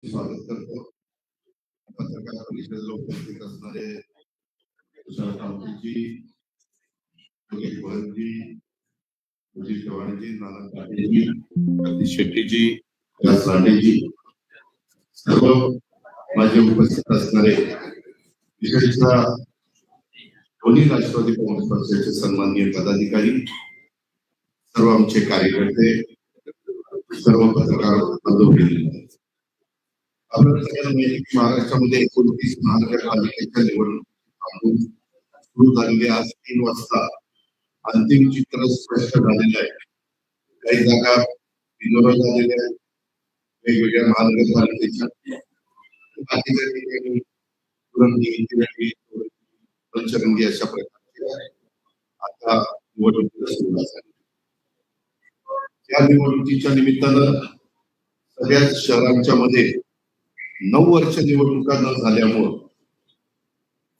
स्वागत करतो. पत्रकार परिषदेला उपस्थित असणारे तुषार कामतेजी, योगेश गोयलजी, अजित चव्हाणजी, नाना पाटेजी, जगदीश शेट्टीजी, विलास लांडेजी, सर्व माझे उपस्थित असणारे विशेषतः दोन्ही राष्ट्रवादी काँग्रेस पक्षाचे सन्माननीय पदाधिकारी, सर्व आमचे कार्यकर्ते, सर्व पत्रकार बांधव, आपल्याला सगळ्यांना माहिती की महाराष्ट्रामध्ये 29 महानगरपालिकेच्या निवडणूक सुरू झालेली आज 3 वाजता अंतिम चित्र स्पष्ट झालेलं आहे. काही जागा बिनविरोध झालेल्या आहेत वेगवेगळ्या महानगरपालिकेच्या, बाकीच्या ठिकाणी पंचरंगी अशा प्रकारचे आता निवडणुकीला सुरुवात झाली. या निवडणुकीच्या निमित्तानं सगळ्याच शहरांच्या मध्ये 9 वर्ष निवडणुका न झाल्यामुळं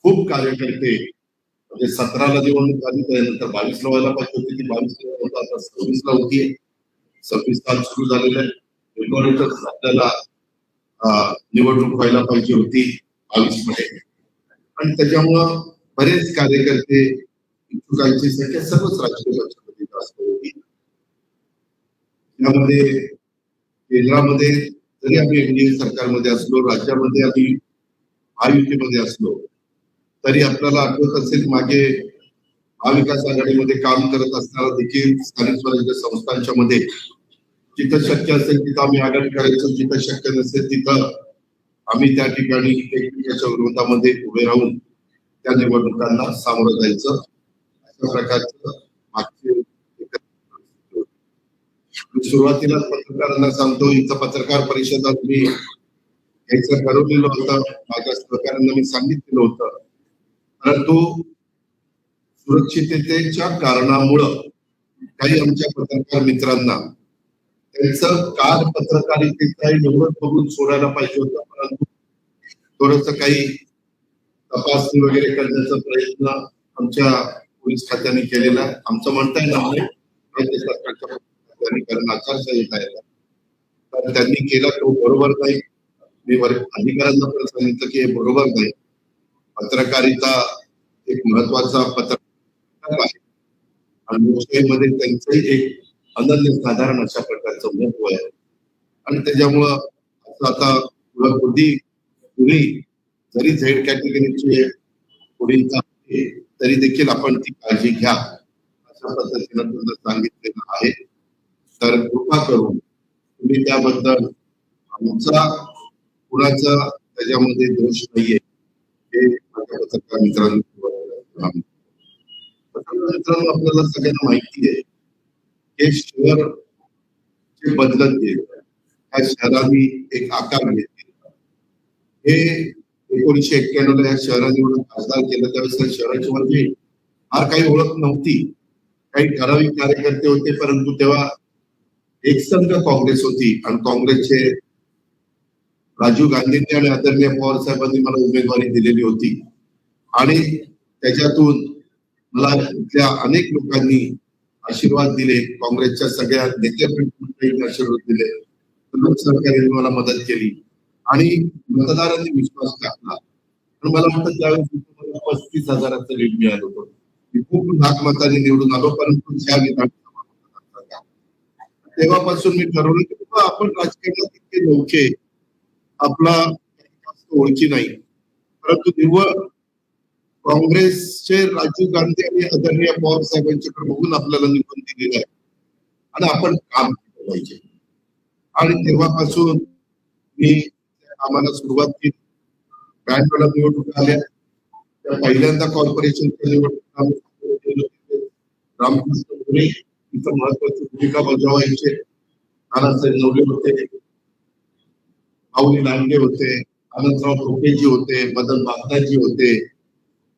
खूप कार्यकर्ते म्हणजे 17ला निवडणूक झाली, त्यानंतर 22ला व्हायला पाहिजे होती, ती 22ला होता, आता 26ला होतीये. 26 साल सुरू झालेलं आहे. फेब्रुवारीतच आपल्याला निवडणूक व्हायला पाहिजे होती 22 मध्ये, आणि त्याच्यामुळं बरेच कार्यकर्ते इच्छुकांची संख्या सर्वच राजकीय पक्षामध्ये जास्त होती. त्यामध्ये केंद्रामध्ये जरी आम्ही एनडीए सरकारमध्ये असलो, राज्यामध्ये आम्ही महायुतीमध्ये असलो, तरी आपल्याला आठवत असेल मागे महाविकास आघाडीमध्ये काम करत असताना देखील स्थानिक स्वराज्य संस्थांच्या मध्ये जिथं शक्य असेल तिथं आम्ही आघाडी करायचो, जिथं शक्य नसेल तिथं आम्ही त्या ठिकाणी एकमेकांच्या विरोधामध्ये उभे राहून त्या निवडणुकांना सामोरं जायचं. अशा प्रकारचं मागचे सुरुवातीला पत्रकारांना सांगतो, इथं पत्रकार परिषदात मी यायचं ठरवलेलं होतं, माझ्या सहकाऱ्यांना मी सांगितलेलं होतं, परंतु सुरक्षिततेच्या कारणामुळं काही आमच्या पत्रकार मित्रांना त्यांचं कार पत्रकारितेचा निवड बघून सोडायला पाहिजे होतं, परंतु थोडस काही तपासणी वगैरे करण्याचा प्रयत्न आमच्या पोलीस खात्याने केलेला आहे. आमचं म्हणता येणार नाही राज्य सरकारच्या कारण आचारसंहिता आहे, तर त्यांनी केला तो बरोबर नाही. मी अधिकाऱ्यांना पण सांगितलं की हे बरोबर नाही. पत्रकारिता एक महत्वाचा पत्रकार आहे आणि लोकशाहीमध्ये त्यांचंही एक अनन्यसाधारण अशा प्रकारचं महत्व आहे, आणि त्याच्यामुळं असं आता कुणी जरी झेड कॅटेगरीचे पुढील तरी देखील आपण ती काळजी घ्या अशा पद्धतीनं तुम्हाला सांगितलेलं आहे. तर कृपा करून तुम्ही त्याबद्दल आमचा कुणाचा त्याच्यामध्ये दोष नाहीये हे माझ्या पत्रकार मित्रांनो आपल्याला सगळ्यांना माहिती आहे हे शहर जे बदलत गेलं, ह्या शहराने एक आकार घेतला. हे 1991 या शहराने एवढं खासदार केलं, त्यावेळेस शहराची म्हणजे फार काही ओळख नव्हती, काही ठराविक कार्यकर्ते होते, परंतु तेव्हा एकसंघ काँग्रेस होती आणि काँग्रेसचे राजीव गांधींनी आणि आदरणीय पवार साहेबांनी मला उमेदवारी दिलेली होती, आणि त्याच्यातून मला इथल्या अनेक लोकांनी आशीर्वाद दिले, काँग्रेसच्या सगळ्या नेत्यांनी आशीर्वाद दिले, सरकारने मला मदत केली आणि मतदारांनी विश्वास टाकला. आणि मला वाटतं त्यावेळेस 35,000चं लीड मिळालं होतं. मी खूप लाख मतांनी निवडून आलो, परंतु तेव्हापासून मी ठरवलं की आपण राजकारणात इतके नौके, आपला ओळखी नाही, परंतु निव्वळ काँग्रेसचे राजीव गांधी आणि आदरणीय पवार साहेबांच्याकडे बघून आपल्याला निवडून दिलेलं आहे आणि आपण काम केलं पाहिजे. आणि तेव्हापासून मी कामाला सुरुवात केली. बँडवाला निवडणुका आल्या, त्या पहिल्यांदा कॉर्पोरेशनच्या निवडणुका रामकृष्ण धुळे इथं महत्वाची भूमिका बजावायचे, नानासाहेब नवले होते, माऊली लांडे होते, आनंदराव ठोकेजी होते, मदन बागदाजी होते,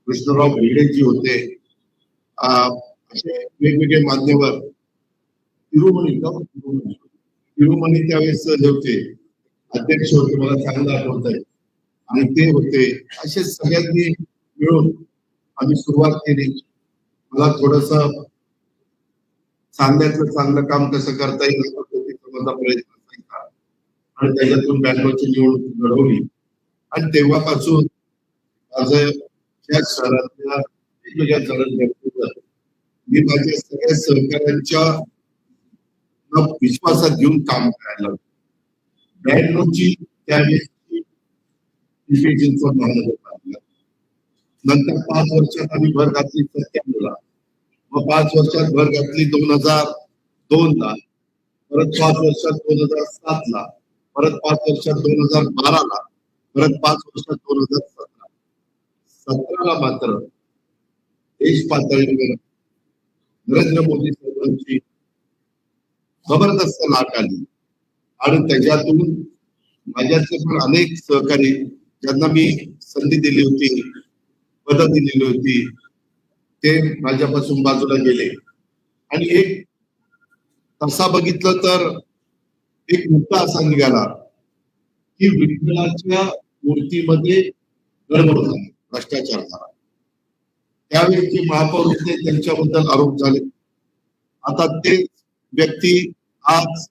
कृष्णराव भेडेजी होते, असे वेगवेगळे मान्यवर. तिरुमणी त्यावेळेस होते अध्यक्ष होते, मला चांगलं आठवत आहे, आणि ते होते. असे सगळ्यांनी मिळून आम्ही सुरुवात केली. मला थोडस सांगण्याचं चांगलं काम कसं करता येईल माझा प्रयत्न असायचा, आणि त्याच्यातून बँगलोरची निवडणूक लढवली आणि तेव्हापासून माझं या शहरातल्या वेगवेगळ्या जणांवर मी माझ्या सगळ्या सहकाऱ्यांच्या विश्वासात घेऊन काम करायला लागलो. बँगलोरची त्यावेळेसची महानगरपालिका नंतर 5 वर्षात आम्ही भर घातली 97ला, मग 5 वर्षात भर घातली 2002ला, परत 5 वर्षात 2007ला, परत 5 वर्षात 2012ला, परत 5 वर्षात 2017. 17ला मात्र देश पातळीवर नरेंद्र मोदी साहेबांची जबरदस्त लाट आली आणि त्याच्यातून माझ्याचे पण अनेक सहकारी ज्यांना मी संधी दिली होती, पदं दिलेली होती, ते माझ्यापासून बाजूला गेले. आणि एक तसा बघितलं तर एक मुद्दा असा निघाला की विठ्ठलाच्या मूर्तीमध्ये गडबड झाली, भ्रष्टाचार झाला. त्यावेळेचे महापौर होते, त्यांच्याबद्दल आरोप झाले. आता ते व्यक्ती आज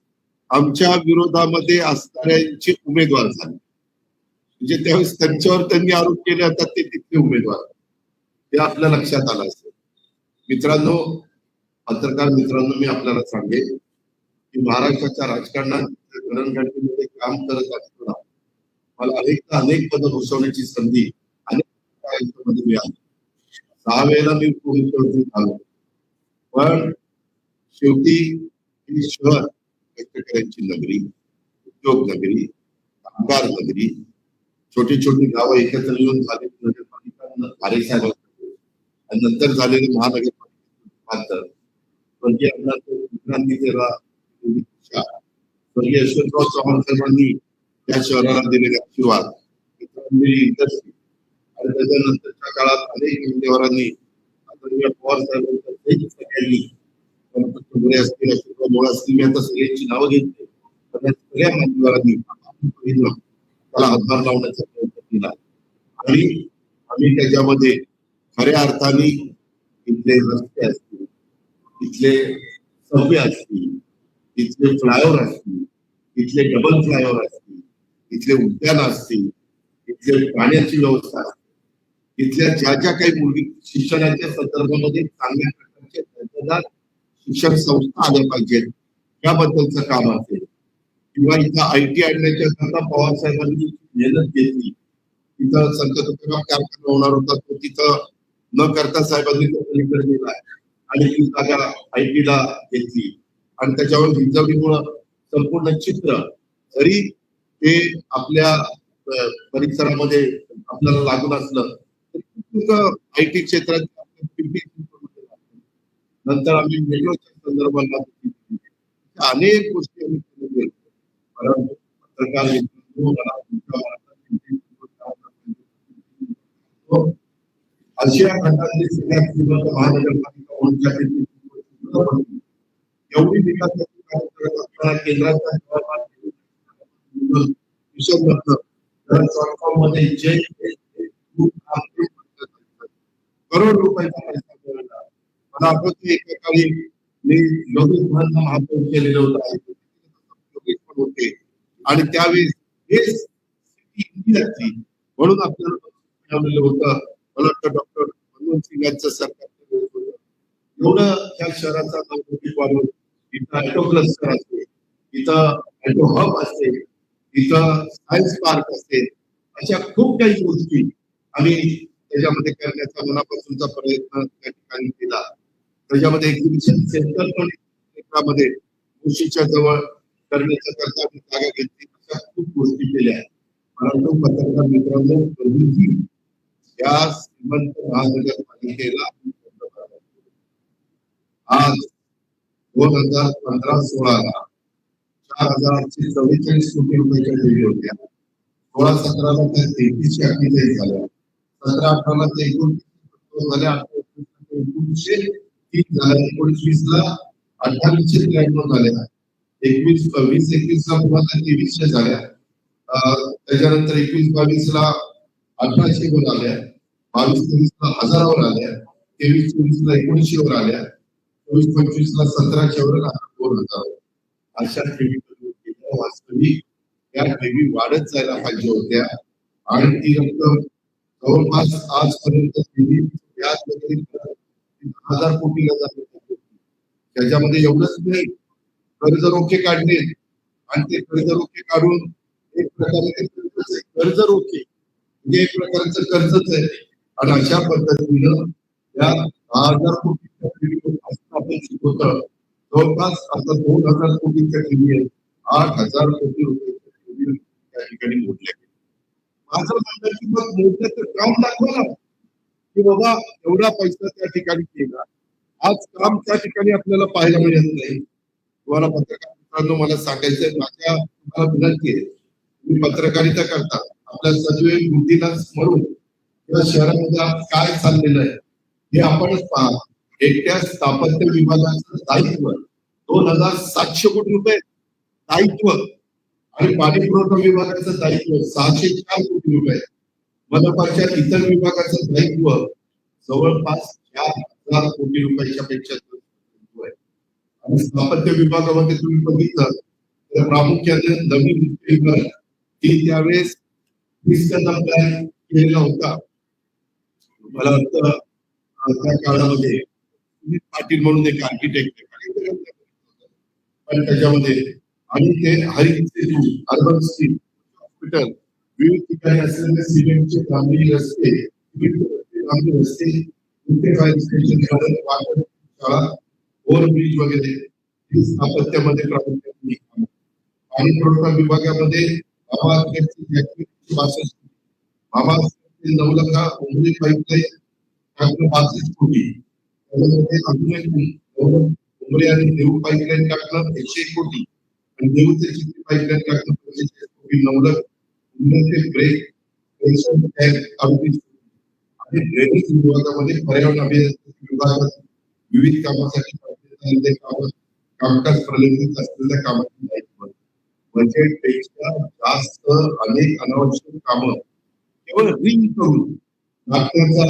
आमच्या विरोधामध्ये असणाऱ्यांचे उमेदवार झाले. म्हणजे त्यावेळेस त्यांच्यावर त्यांनी आरोप केले, आता ते तिथले उमेदवार, हे आपल्या लक्षात आलं असेल. मित्रांनो, पत्रकार मित्रांनो, मी आपल्याला सांगेन की महाराष्ट्राच्या राजकारणात घडणघडणीमध्ये काम करत असताना मला अनेक पदं भूषवण्याची संधी अनेक मिळाली. 6 वेळेला मी पोलीस झालो, पण शेवटी ही शहर कष्टकऱ्यांची नगरी, उद्योग नगरी, कामगार नगरी, छोटी छोटी गावं एकत्र येऊन झालेली नगरपालिका खारे साहेब आणि नंतर झालेले महानगरपालिका स्वर्गीय स्वर्गीय यशवंतराव चव्हाण साहेबांनी त्या शहराला दिलेले आशीर्वाद आणि त्याच्यानंतरच्या काळात अनेक मान्यवरांनी पवार साहेबांनी सगळ्यांनी असतील, अशोकराव असतील, मी आता सगळ्यांची नावं घेतली, सगळ्या मान्यवरांनी त्याला हातभार लावण्याचा प्रयत्न केला आणि आम्ही त्याच्यामध्ये खऱ्या अर्थाने इथले रस्ते असतील, इथले सबवे असतील, इथले फ्लायओव्हर असतील, इथले डबल फ्लायओव्हर असतील, इथले उद्यान असतील, इथले पाण्याची व्यवस्था असतील, इथल्या ज्या ज्या काही मुलगी शिक्षणाच्या संदर्भामध्ये चांगल्या प्रकारचे दर्जेदार शिक्षण संस्था आल्या पाहिजेत याबद्दलचं काम असेल, किंवा इथं IT आणण्याच्या करता पवार साहेबांनी मेहनत घेतली. तिथं संत तुकाराम कारखाना होणार होता, तो तिथं न करता साहेबांनी तो पलीकडे दिला आणि ती जागा IT ला घेतली आणि त्याच्यावर हिंजवडीमुळं संपूर्ण चित्र, जरी ते आपल्या परिसरामध्ये आपल्याला लागून असलं तरी IT क्षेत्रात नंतर आम्ही मेट्रोच्या संदर्भात अनेक गोष्टी आम्ही केल्या. परंतु पत्रकार आशिया खंडातली सगळ्यात श्रीमंत महानगरपालिका होण्यासाठी एवढी विकासाची कामे करत असताना केंद्राच्या मध्ये जे करोड रुपयाचा पैसा मिळाला. मला आठवते एका काळी मी योगेश भांना महापौर केलेलं होतं, योगेश पण होते आणि त्यावेळेस हेच इंडियाची म्हणून आपल्याला मिळालेलं होतं. मला वाटतं डॉक्टर मनमोहन सिंग यांचं सरकार एवढं त्या शहराचा नाव वाढवून इथं ऍटो क्लस्टर असेल, इथं ऍटो हब असेल, इथं सायन्स पार्क असेल, अशा खूप काही गोष्टी आम्ही त्याच्यामध्ये करण्याचा मनापासूनचा प्रयत्न त्या ठिकाणी केला. त्याच्यामध्ये एक्झिबिशन सेंटर पण क्षेत्रामध्ये मुशीच्या जवळ करण्याचा करता जागा घेतली. अशा खूप गोष्टी केल्या. परंतु पत्रकार मित्रांनो, कधीही या श्रीमंत महानगरपालिकेला आज 2015-16ला 4,844 कोटी रुपयाच्या ठेवी होत्या. 16-17ला त्या 3348 झाल्या. 17-18ला ते 29 झाल्या. 1903 झाल्या. 1920ला 2893 झाल्या. 20-21ला मुलांना 2300 झाल्या. त्याच्यानंतर 21-22ला 1800 वर आल्या. 22-23ला 1000 वर आल्या. 23-24ला 1900 वर आल्या. 24-25ला 1700 वर 2000 अशा ठेवी वास्तविक या ठेवी वाढत जायला पाहिजे होत्या आणि ती रक्कम जवळपास आजपर्यंत व्याज व्यतिरिक्त 10,000 कोटीला जात होती. त्याच्यामध्ये एवढंच नाही, कर्ज रोखे काढले आणि ते कर्ज रोखे काढून एक प्रकारे ते कर्ज रोखे म्हणजे एक प्रकारचं कर्जच आहे आणि अशा पद्धतीनं या 10,000 कोटीच्या आपण शिकवतो जवळपास आता 2,000 कोटीच्या ठेवी आहे 8,000 कोटी रुपये त्या ठिकाणी मोडले. माझं म्हणणं की मग मोठ्याचं काम दाखवा ना की बाबा एवढा पैसा त्या ठिकाणी केला. आज काम त्या ठिकाणी आपल्याला पाहायला मिळत नाही. तुम्हाला पत्रकार मित्रांनो मला सांगायचंय माझ्या तुम्हाला विनंती आहे तुम्ही पत्रकारिता करता आपल्या सजीव बुद्धीला स्मरून या शहरामध्ये आज काय चाललेलं आहे हे आपणच पहा. एकट्या स्थापत्य विभागाचं दायित्व 2,700 कोटी रुपये दायित्व आणि पाणी पुरवठा विभागाचं दायित्व 604 कोटी रुपये. मनपाच्या इतर विभागाचं दायित्व जवळपास 4,000 कोटी रुपयाच्या पेक्षा आणि स्थापत्य विभागामध्ये तुम्ही बघितलं तर प्रामुख्याने नवीन की त्यावेळेस 20 प्लॅन केलेला होता. मला वाटतं त्या काळामध्ये पाटील म्हणून एक आर्किटेक्ट पण त्याच्यामध्ये आणि ते हरित सेतू अर्बन स्ट्रीट हॉस्पिटल विविध ठिकाणी असलेले सिमेंटचे डांबरी रस्ते फायर स्टेशन शाळा ओव्हरब्रिज वगैरे स्थापत्यामध्ये प्रामुख्याने पाणी पुरवठा विभागामध्ये बाबा 9,00,000 उमरी पाईपलाईन 65 कोटी त्याच्यामध्ये अजून एक उमरी आणि देऊ पाईपलाईन टाकणं 101 कोटी आणि देऊ ते चिखली पाईपलाईन टाकणं 45 कोटी 9,00,000 ब्रेक आणि ड्रेनेज विभागामध्ये पर्यावरण अभियांत्रिकी विभागात विविध कामासाठी कामकाज प्रलंबित असलेल्या कामाची दायित्व बजेटपेक्षा जास्त अनेक अनावश्यक कामं केवळ रिंग करून टाकण्याचा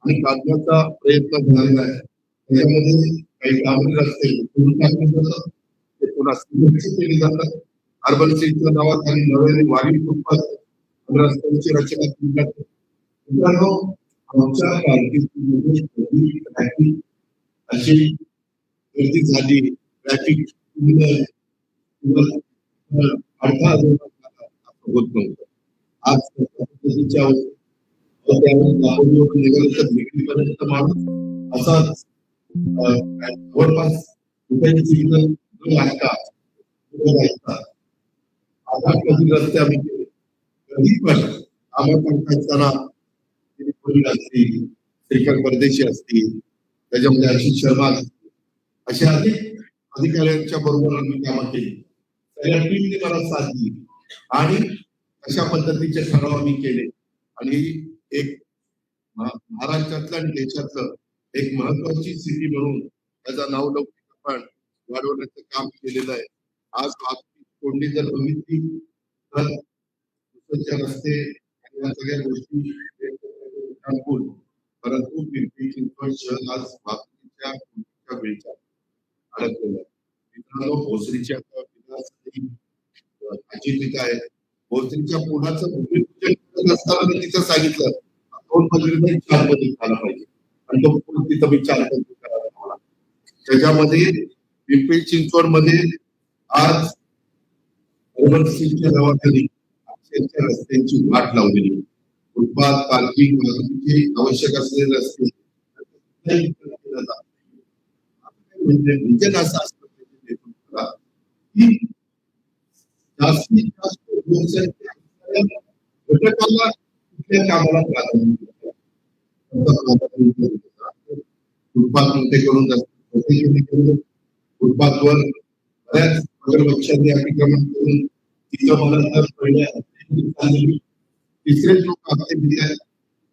आणि काढण्याचा प्रयत्न झालेला आहे. त्याच्यामध्ये काही डांबरी रस्ते टाकले जातात ते पुन्हा केली जातात. अर्बन सिटीच्या नावाखाली नव्याने वाढीव फुटपाथ रस्त्यांची रचना केली जाते. मित्रांनो आमच्या कारकिर्दीमध्ये ट्रॅफिक अशी गर्दी झाली ट्रॅफिक अडथळा होत नव्हतं. आज पद्धतीच्या निघाल्यापर्यंत माणूस असा जवळपास रुपयांची कधी रस्ते आम्ही केले कधी पण आम्हाला असताना असतील श्रीकांत परदेशी असतील त्याच्यामध्ये आशिष शर्मा असतील अशा अनेक अधिकाऱ्यांच्या बरोबर आम्ही कामं केली. सगळ्या टीमने मला साथ दिली आणि अशा पद्धतीचे ठराव आम्ही केले आणि एक महाराष्ट्रातलं आणि देशातलं एक महत्वाची सिटी म्हणून त्याचं नाव लौकिक आपण वाढवण्याचं काम केलेलं आहे. आज वाहतूक कोंडी जर बघितली तर रस्ते या सगळ्या गोष्टी परंतु पिंपरी चिंचवड शहर आज वाहतुकीच्या वेळच्या अडकलेलं आहे. मित्रांनो भोसरीच्या आहे भोसरीच्या पुलाचं भूमिपूजन असताना मी तिथं सांगितलं 2 मजली 4 मजली झाला पाहिजे आणि तो पूल तिथं मी 4 मजली करायला हवा. त्याच्यामध्ये पिंपरी चिंचवड मध्ये आज अर्बन स्ट्रीटच्या नावाखाली रस्त्यांची वाट लावलेली फुटपाथ पार्किंग वाहतुकीचे आवश्यक असलेले रस्ते म्हणजे असं असतं की जास्तीत जास्त लोकसंख्या घटकाला कुठल्या कामाला प्राधान्य फुटपाथ मोठे करून फुटपाथवर बऱ्याच मगरमच्छांनी अतिक्रमण करून तिथं मला तर तिसरे लोक हप्ते दिले आहेत.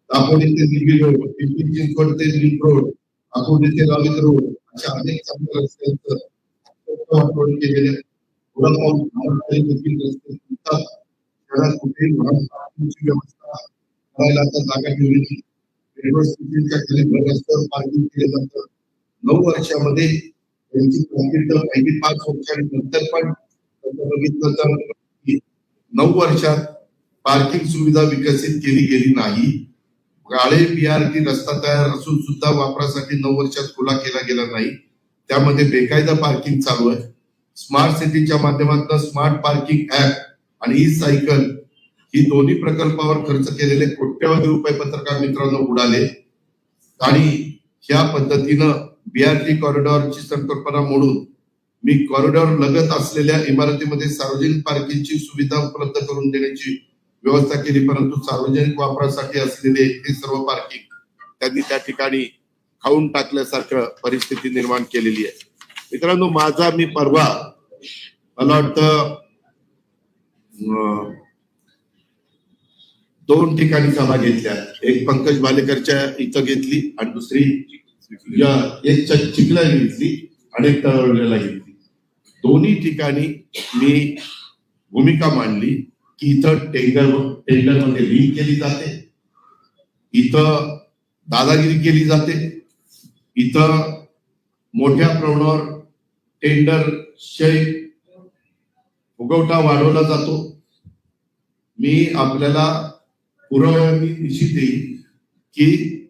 दापोली ते दिल्ली रोड पिंपरी चिंचवड ते लिंक रोड अकोले ते रावित रोड अशा अनेक चांगल्या रस्त्यांचं केलेले शहरात कुठेही वाहतुकीची व्यवस्था करायला आता जागा ठेवलेली मेट्रो सिटीच्या खाली भर रस्त्यावर पार्किंग केले जातं. 9 वर्षामध्ये त्यांची कामगिरी तर पहिली 5 वर्षांनंतर पण बघितलं तर 9 वर्षात पार्किंग सुविधा विकसित केली गेली नाही. गाळे BRT रस्ता तयार असून सुद्धा वापरासाठी 9 वर्षात खुला केला गेला नाही. त्यामध्ये बेकायदा पार्किंग चालू आहे. स्मार्ट सिटीच्या माध्यमातून स्मार्ट पार्किंग ऍप आणि ई सायकल ही दोन्ही प्रकल्पावर खर्च केलेले कोट्यवधी रुपये पत्रकार मित्रांनो उडाले आणि ह्या पद्धतीनं BRT कॉरिडॉरची संकल्पना मोडून मी कॉरिडॉर लगत असलेल्या इमारतीमध्ये सार्वजनिक पार्किंगची सुविधा उपलब्ध करून देण्याची व्यवस्था केली, परंतु सार्वजनिक वापरासाठी असलेले हे सर्व पार्किंग त्यांनी त्या ठिकाणी खाऊन टाकल्यासारखं परिस्थिती निर्माण केलेली आहे. मित्रांनो, मी परवा मला वाटतं 2 ठिकाणी सभा घेतल्या. एक पंकज भालेकरच्या इथं घेतली आणि दुसरी एक चिखला घेतली आणि एक तळवल्याला घेतली. दोन्ही ठिकाणी मी भूमिका मांडली की इथं टेंडर मध्ये लीक केली जाते, इथं दादागिरी केली जाते, इथं मोठ्या प्रमाणावर टेंडरचे फुगवटा वाढवला जातो. मी आपल्याला पुराव्याने निश्चित देईल की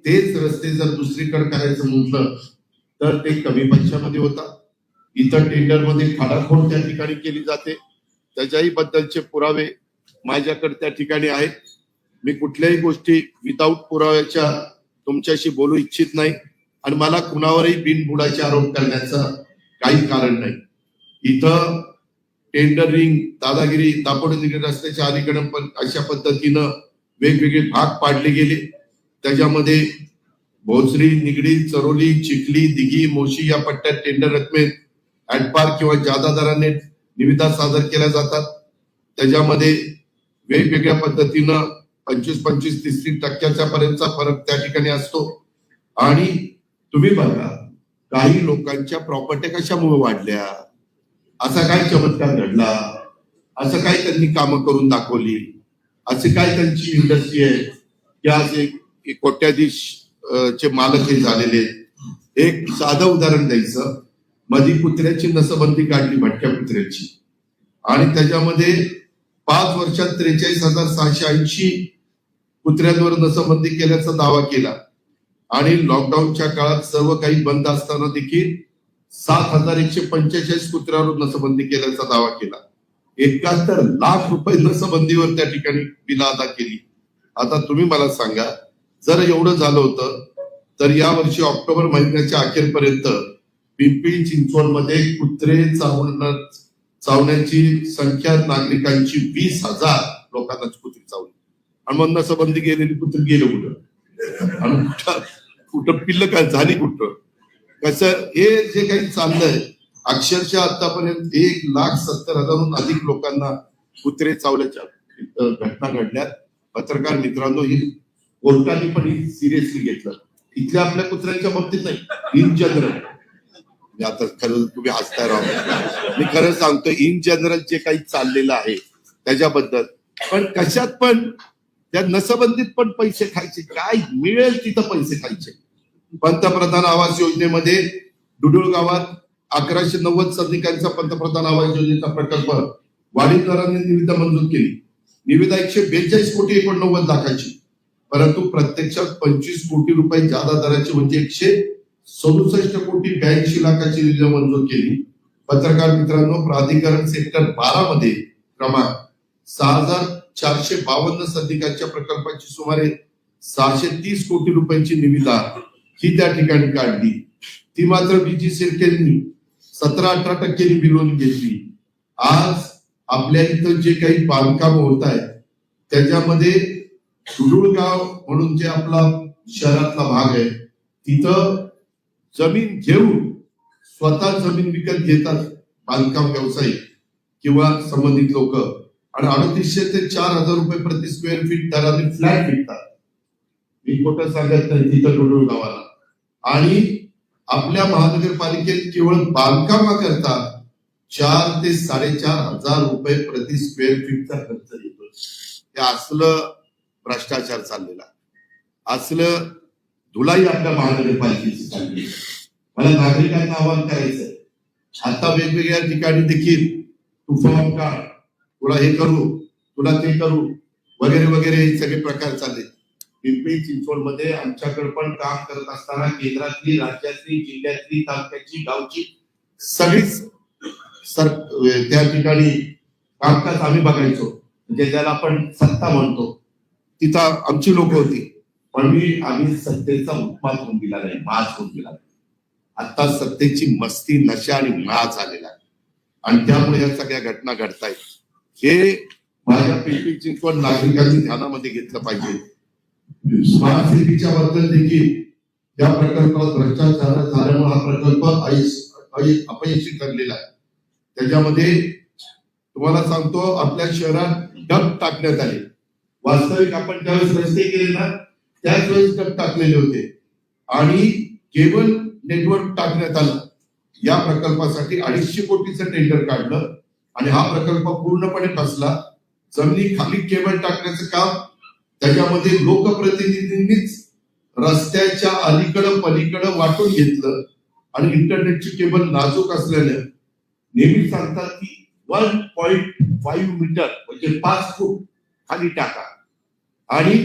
तेच रस्ते जर दुसरीकडे करायचं म्हटलं तर ते कमी पैशामध्ये होतात. इतर टेंडरमध्ये खाडाखोड त्या ठिकाणी केली जाते. त्याच्याही बद्दलचे पुरावे माझ्याकडे त्या ठिकाणी आहेत. मी कुठल्याही गोष्टी विदाऊट पुराव्याच्या तुमच्याशी बोलू इच्छित नाही आणि मला कुणावरही बिनबुडाचे आरोप करण्याचं काही कारण नाही. इथं टेंडरिंग, दादागिरी, दापोडगिरी रस्त्याच्या अलीकडे पण अशा पद्धतीनं वेगवेगळे भाग पाडले गेले. त्याच्यामध्ये भोसरी, निगडी, चरोली, चिखली, दिघी, मोशी या पट्ट्यात टेंडर रकमेत ऍडपार किंवा जादा दराने निविदा सादर केल्या जातात. त्याच्यामध्ये वेगवेगळ्या पद्धतीनं 25-25, 30% पर्यंतचा फरक त्या ठिकाणी असतो. आणि तुम्ही बघा, काही लोकांच्या प्रॉपर्टी कशामुळे वाढल्या, असा काय चमत्कार घडला, असं काय त्यांनी कामं करून दाखवली, असे काय त्यांची इंडस्ट्री आहे की आज कोट्याधीश चे मालक हे झालेले. एक साधं उदाहरण द्यायचं, मधी कुत्र्याची नसबंदी काढली, भटक्या कुत्र्याची, आणि त्याच्यामध्ये 5 वर्षात 43,680 कुत्र्यांवर नसबंदी केल्याचा दावा केला आणि लॉकडाऊनच्या काळात सर्व काही बंद असताना देखील 7,145 कुत्र्यावर नसबंदी केल्याचा दावा केला. 71 लाख रुपये नसबंदीवर त्या ठिकाणी बिलं अदा केली. आता तुम्ही मला सांगा, जर एवढं झालं होतं तर या वर्षी ऑक्टोबर महिन्याच्या अखेरपर्यंत पिंपरी चिंचवडमध्ये कुत्रे चावण्याची संख्या नागरिकांची 20,000 लोकांनाच कुत्री चावली आणि मग नसबंदी गेलेली कुत्री गेलं कुठं आणि कुठं पिल्ल काय झाली कुठं. कसं हे जे काही चाललंय, अक्षरशः आतापर्यंत 1,70,000हून अधिक लोकांना कुत्रे चावल्याच्या घटना घडल्या. पत्रकार मित्रांनो, ही कोर्टाने पण सिरियसली घेतलं. इथल्या आपल्या कुत्र्यांच्या बाबतीत नाही, इन जनरल. आता खरं तुम्ही हसताय राहू, मी खरं सांगतो, इन जनरल जे काही चाललेलं आहे त्याच्याबद्दल. पण कशात पण त्या नसबंदीत पण पैसे खायचे, काय मिळेल तिथं पैसे खायचे. पंतप्रधान आवास योजनेमध्ये डुडुळ गावात 1190 सदनिकांचा पंतप्रधान आवास योजनेचा प्रकल्प वाढीदारांनी निविदा मंजूर केली. निविदा 142 कोटी 89 लाखाची, परंतु प्रत्यक्षात 25 कोटी रुपये जादा दराची म्हणजे 167 कोटी 82 लाखाची निविदा मंजूर केली. पत्रकार मित्रांनो, प्राधिकरण सेक्टर 12 मध्ये क्रमांक 6,452 सदनिकांच्या प्रकल्पाची सुमारे 630 कोटी रुपयांची निविदा ही त्या ठिकाणी काढली. ती मात्र बीजी सिरकेंनी 17-18% बिलोन घेतली. आज आपल्या इथं जे काही बांधकाम होत आहे त्याच्यामध्ये डुडुळगाव म्हणून जे आपला शहरातला भाग आहे, तिथं जमीन घेऊन स्वतः जमीन विकत घेतात बांधकाम व्यावसायिक किंवा संबंधित लोक, आणि 350 ते 4,000 रुपये प्रति स्क्वेअर फीट दराने फ्लॅट विकतात. मी खोटं सांगत नाही, तिथं डुडुळ गावाला. आणि आपल्या महानगरपालिकेत केवळ बांधकामाकरता 4,000 ते 4,500 रुपये प्रति स्क्वेअर फीटचा खर्च येतो. हे असलं भ्रष्टाचार चाललेला, असलं धुलाई आपल्या महानगरपालिकेची चालली. मला नागरिकांना आवाहन करायचंय, आता वेगवेगळ्या ठिकाणी देखील तुफान काळ थोडा हे करू, तुला ते करू वगैरे वगैरे हे सगळे प्रकार चालले. पिंपरी चिंचवडमध्ये आमच्याकडे पण काम करत असताना केंद्रातली, राज्यातली, जिल्ह्यातली, तालुक्याची, गावची सगळीच त्या ठिकाणी कामकाज आम्ही बघायचो, म्हणजे ज्याला आपण सत्ता म्हणतो, तिथं आमची लोक होती. पण आम्ही सत्तेचा उत्पाद होऊन दिला नाही, माज होऊन दिला नाही. आता सत्तेची मस्ती, नशा आणि माज झालेला आहे आणि त्यामुळे या सगळ्या घटना घडतायत. हे माझ्या पिंपरी चिंचवड नागरिकांनी ध्यानामध्ये घेतलं पाहिजे. स्मार्ट सिटीच्या बद्दल देखील या प्रकल्पात भ्रष्टाचार झाल्यामुळे हा प्रकल्प अपयशी ठरलेला आहे. त्याच्यामध्ये तुम्हाला सांगतो, आपल्या शहरात डब टाकण्यात आले. वास्तविक आपण ज्यावेळेस रस्ते केले ना, त्याच वेळेस डब टाकलेले होते आणि केबल नेटवर्क टाकण्यात आलं. या प्रकल्पासाठी 250 कोटीचं टेंडर काढलं आणि हा प्रकल्प पूर्णपणे फसला. जमिनी खाली केबल टाकण्याचं काम त्याच्यामध्ये लोकप्रतिनिधींनीच रस्त्याच्या अलीकडं पलीकडं वाटून घेतलं आणि इंटरनेटची केबल नाजूक असल्याने नेहमी सांगतात की 1.5 मीटर म्हणजे 5 फूट खाली टाका आणि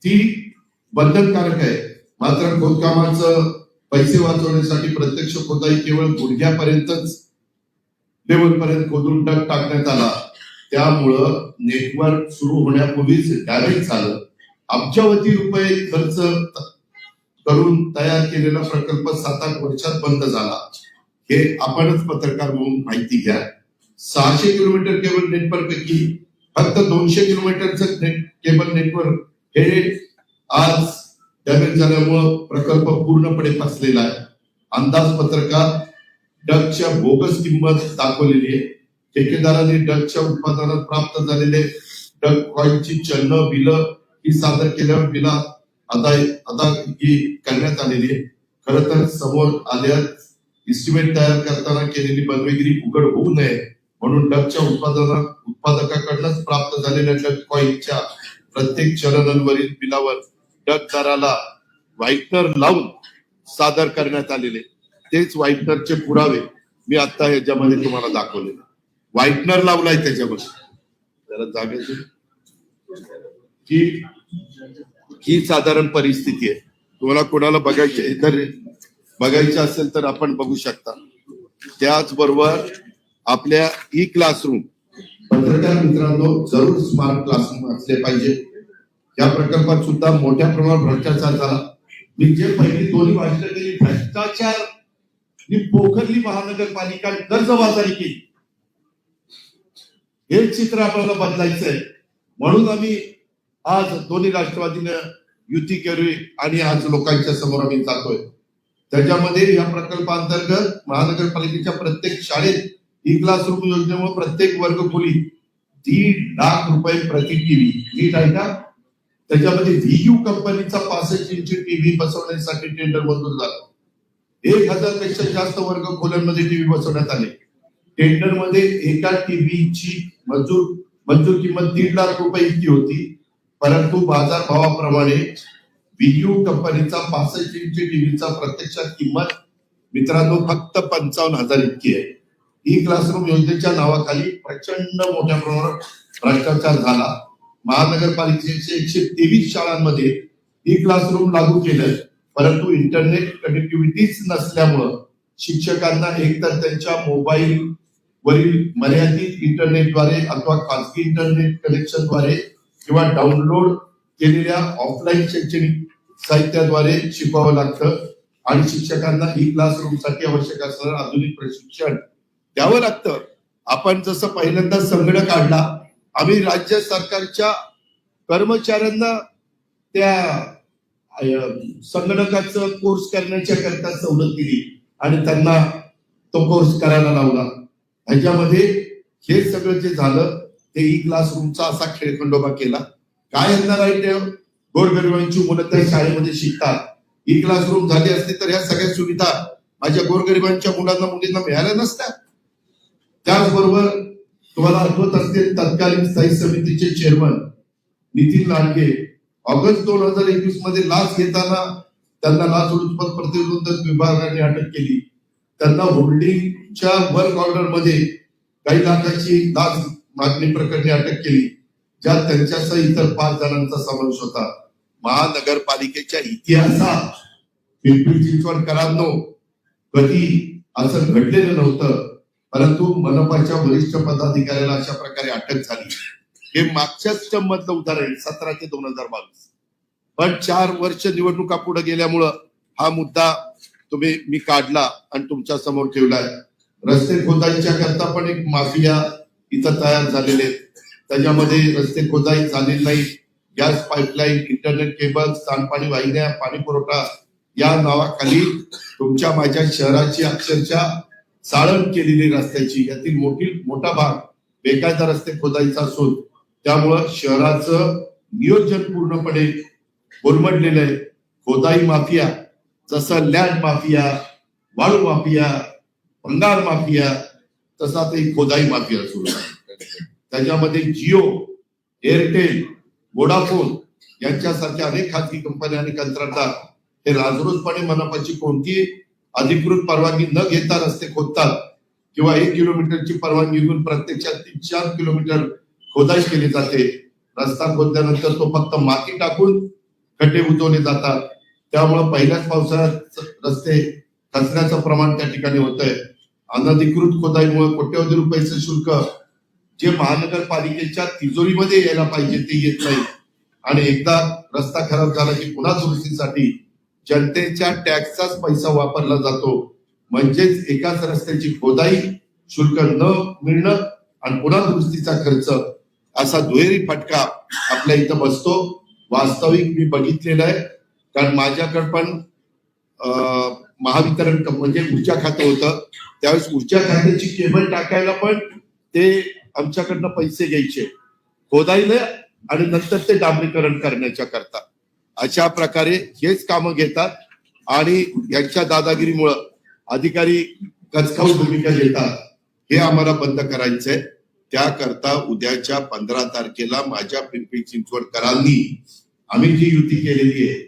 ती बंधनकारक आहे. मात्र खोदकामाचं पैसे वाचवण्यासाठी प्रत्यक्ष खोदाई केवळ गुडघ्यापर्यंतच लेवलपर्यंत खोदून डग टाकण्यात आला. त्यामुळं नेटवर्क सुरू होण्यापूर्वीच डॅमेज झालं. अब्जावधी रुपये खर्च करून तयार केलेला प्रकल्प 7-8 वर्षात बंद झाला. हे आपणच पत्रकार म्हणून माहिती घ्या. 600 किलोमीटर केबल नेटवर्क पैकी फक्त 200 किलोमीटरचं केबल नेटवर्क हे आज डॅमेज झाल्यामुळं प्रकल्प पूर्णपणे फसलेला आहे. अंदाजपत्रकात डगच्या बोगस किंमत दाखवलेली आहे. ठेकेदारांनी डगच्या उत्पादनात प्राप्त झालेले डग कॉईनची चलन बिलं ही सादर केल्यावर बिला अदा करण्यात आलेली आहे. खरं तर समोर आल्यास इस्टिमेट तयार करताना केलेली बनवेगिरी उघड होऊ नये म्हणून डगच्या उत्पादकाकडूनच प्राप्त झालेल्या डग कॉईनच्या प्रत्येक चलनांवरील बिलावर डग दराला व्हाईटनर लावून सादर करण्यात आलेले. तेच व्हाईटनरचे पुरावे मी आता ह्याच्यामध्ये तुम्हाला दाखवले. व्हाईटनर लावलाय त्याच्यामध्ये. जरा जागेची ही साधारण परिस्थिती आहे. तुम्हाला कोणाला बघायचे असेल तर आपण बघू शकता. त्याचबरोबर आपल्या ई क्लासरूम, पत्रकार मित्रांनो, जरूर स्मार्ट क्लासरूम असले पाहिजे. या प्रकल्पात सुद्धा मोठ्या प्रमाणात भ्रष्टाचार झाला. मी जे पहिली दोन्ही भाषण केली, भ्रष्टाचार ही पोखरली महानगरपालिका कर्जबाजारी केली. हे चित्र आपल्याला बदलायचं आहे. म्हणून आम्ही आज दोन्ही राष्ट्रवादीनं युती केली आणि आज लोकांच्या समोर आम्ही जातोय. त्याच्यामध्ये या प्रकल्पांतर्गत महानगरपालिकेच्या प्रत्येक शाळेत ई क्लासरूम योजनेमुळे प्रत्येक वर्गखोली 3 लाख रुपये प्रति टीव्ही, नीट आहे का? त्याच्यामध्ये व्हीयू कंपनीचा 65 इंची टीव्ही बसवण्यासाठी टेंडर मंजूर झालं. 1000 पेक्षा जास्त वर्गखोल्यांमध्ये टीव्ही बसवण्यात आले. टेंडर मध्ये एका टीव्हीची मंजूर किंमत 1.5 लाख रुपये इतकी होती. परंतु बाजार भावाप्रमाणे व्हीयू कंपनीचा 65 इंची टीव्हीचा प्रत्यक्षात किंमत मित्रांनो फक्त 55,000 इतकी आहे. ई क्लासरूम योजनेच्या नावाखाली प्रचंड मोठ्या प्रमाणात भ्रष्टाचार झाला. महानगरपालिकेच्या 123 शाळांमध्ये ई क्लासरूम लागू केलं, परंतु इंटरनेट कनेक्टिव्हिटीच नसल्यामुळं शिक्षकांना एकतर त्यांच्या मोबाईल वरील मर्यादित इंटरनेटद्वारे अथवा खासगी इंटरनेट कनेक्शनद्वारे किंवा डाउनलोड केलेल्या ऑफलाईन शैक्षणिक साहित्याद्वारे शिकवावं लागतं आणि शिक्षकांना ई क्लासरूमसाठी आवश्यक असणारं आधुनिक प्रशिक्षण द्यावं लागतं. आपण जसं पहिल्यांदा संगणक काढला, आम्ही राज्य सरकारच्या कर्मचाऱ्यांना त्या संगणकाचं कोर्स करण्याच्या करता सवलत दिली आणि त्यांना तो कोर्स करायला लावला. ह्याच्यामध्ये हे सगळं जे झालं ते ई क्लासरूमचा असा खेळखंडोबा केला. काय यांना राईट आहे? गोरगरिबांची मुलं त्या शाळेमध्ये शिकतात. ई क्लासरूम झाली असते तर ह्या सगळ्या सुविधा माझ्या गोरगरिबांच्या मुलांना मुलींना मिळाल्या नसत्या. त्याचबरोबर तुम्हाला आठवत असतील तत्कालीन स्थायी समितीचे चेअरमन नितीन लांडगे ऑगस्ट 2021 मध्ये लाच घेताना त्यांना लाचलुचपत प्रतिबंधक विभागाने अटक केली. त्यांना होल्डिंगच्या वर्क ऑर्डर मध्ये काही लाखाची लाच मागणी प्रकरणी अटक केली. ज्यात त्यांच्यासह इतर 5 जणांचा समावेश होता. महानगरपालिकेच्या इतिहासात पिंपरी चिंचवडकरांनो कधी असं घडलेलं नव्हतं, परंतु मनपाच्या वरिष्ठ पदाधिकाऱ्याला अशा प्रकारे अटक झाली. हे मागच्याच टर्म मधलं उदाहरण 17 ते 2022. पण 4 वर्ष निवडणुका पुढे गेल्यामुळं हा मुद्दा मी काढला आणि तुमच्या समोर ठेवलाय. रस्ते खोदाईच्या करता पण एक माफिया इथं तयार झालेले, त्याच्यामध्ये रस्ते खोदाई झालेली नाही, गॅस पाईपलाईन, इंटरनेट केबल, सांडपाणी वाहिन्या, पाणी पुरवठा या नावाखाली तुमच्या माझ्या शहराची अक्षरशः साळण केलेली रस्त्याची, यातील मोठा भाग बेकायदा रस्ते खोदाईचा असून त्यामुळं शहराचं नियोजन पूर्णपणे कोलमडलेलं आहे. खोदाई माफिया जसं लँड माफिया, वाळू माफिया, भंगार माफिया, तसा ते खोदाई माफिया सुरू आहे. त्याच्यामध्ये जिओ, एअरटेल, वोडाफोन यांच्यासारख्या अनेक खाजगी कंपन्या आणि कंत्राटदार हे राजरोसपणे मनपाची कोणतीही अधिकृत परवानगी न घेता रस्ते खोदतात किंवा 1 किलोमीटरची परवानगी घेऊन प्रत्यक्षात 3-4 किलोमीटर खोदाई केली जाते. रस्ता खोदल्यानंतर तो फक्त माती टाकून खड्डे बुजवले जातात. त्यामुळे पहिल्याच पावसाळ्यात रस्ते खचण्याचं प्रमाण त्या ठिकाणी होतंय. अनधिकृत खोदाईमुळे कोट्यवधी रुपयाचं शुल्क जे महानगरपालिकेच्या तिजोरीमध्ये यायला पाहिजे ते येत नाही आणि एकदा रस्ता खराब झाला की पुन्हा दुरुस्तीसाठी जनतेच्या टॅक्सचाच पैसा वापरला जातो. म्हणजेच एकाच रस्त्याची खोदाई, शुल्क न मिळणं आणि पुन्हा दुरुस्तीचा खर्च असा दुहेरी फटका आपल्या इथं बसतो. वास्तविक मी बघितलेलं आहे, कारण माझ्याकडे पण महावितरण म्हणजे ऊर्जा खातं होतं. त्यावेळेस ऊर्जा खात्याची केबल टाकायला पण ते आमच्याकडनं पैसे घ्यायचे खोदाईला आणि नंतर ते डांबरीकरण करण्याच्या करता. अशा प्रकारे हेच कामं घेतात आणि यांच्या दादागिरीमुळं अधिकारी कचखाऊ भूमिका घेतात. हे आम्हाला बंद करायचंय. त्याकरता उद्याच्या 15 तारखेला माझ्या पिंपरी चिंचवडकरांनी आम्ही जी युती केलेली आहे,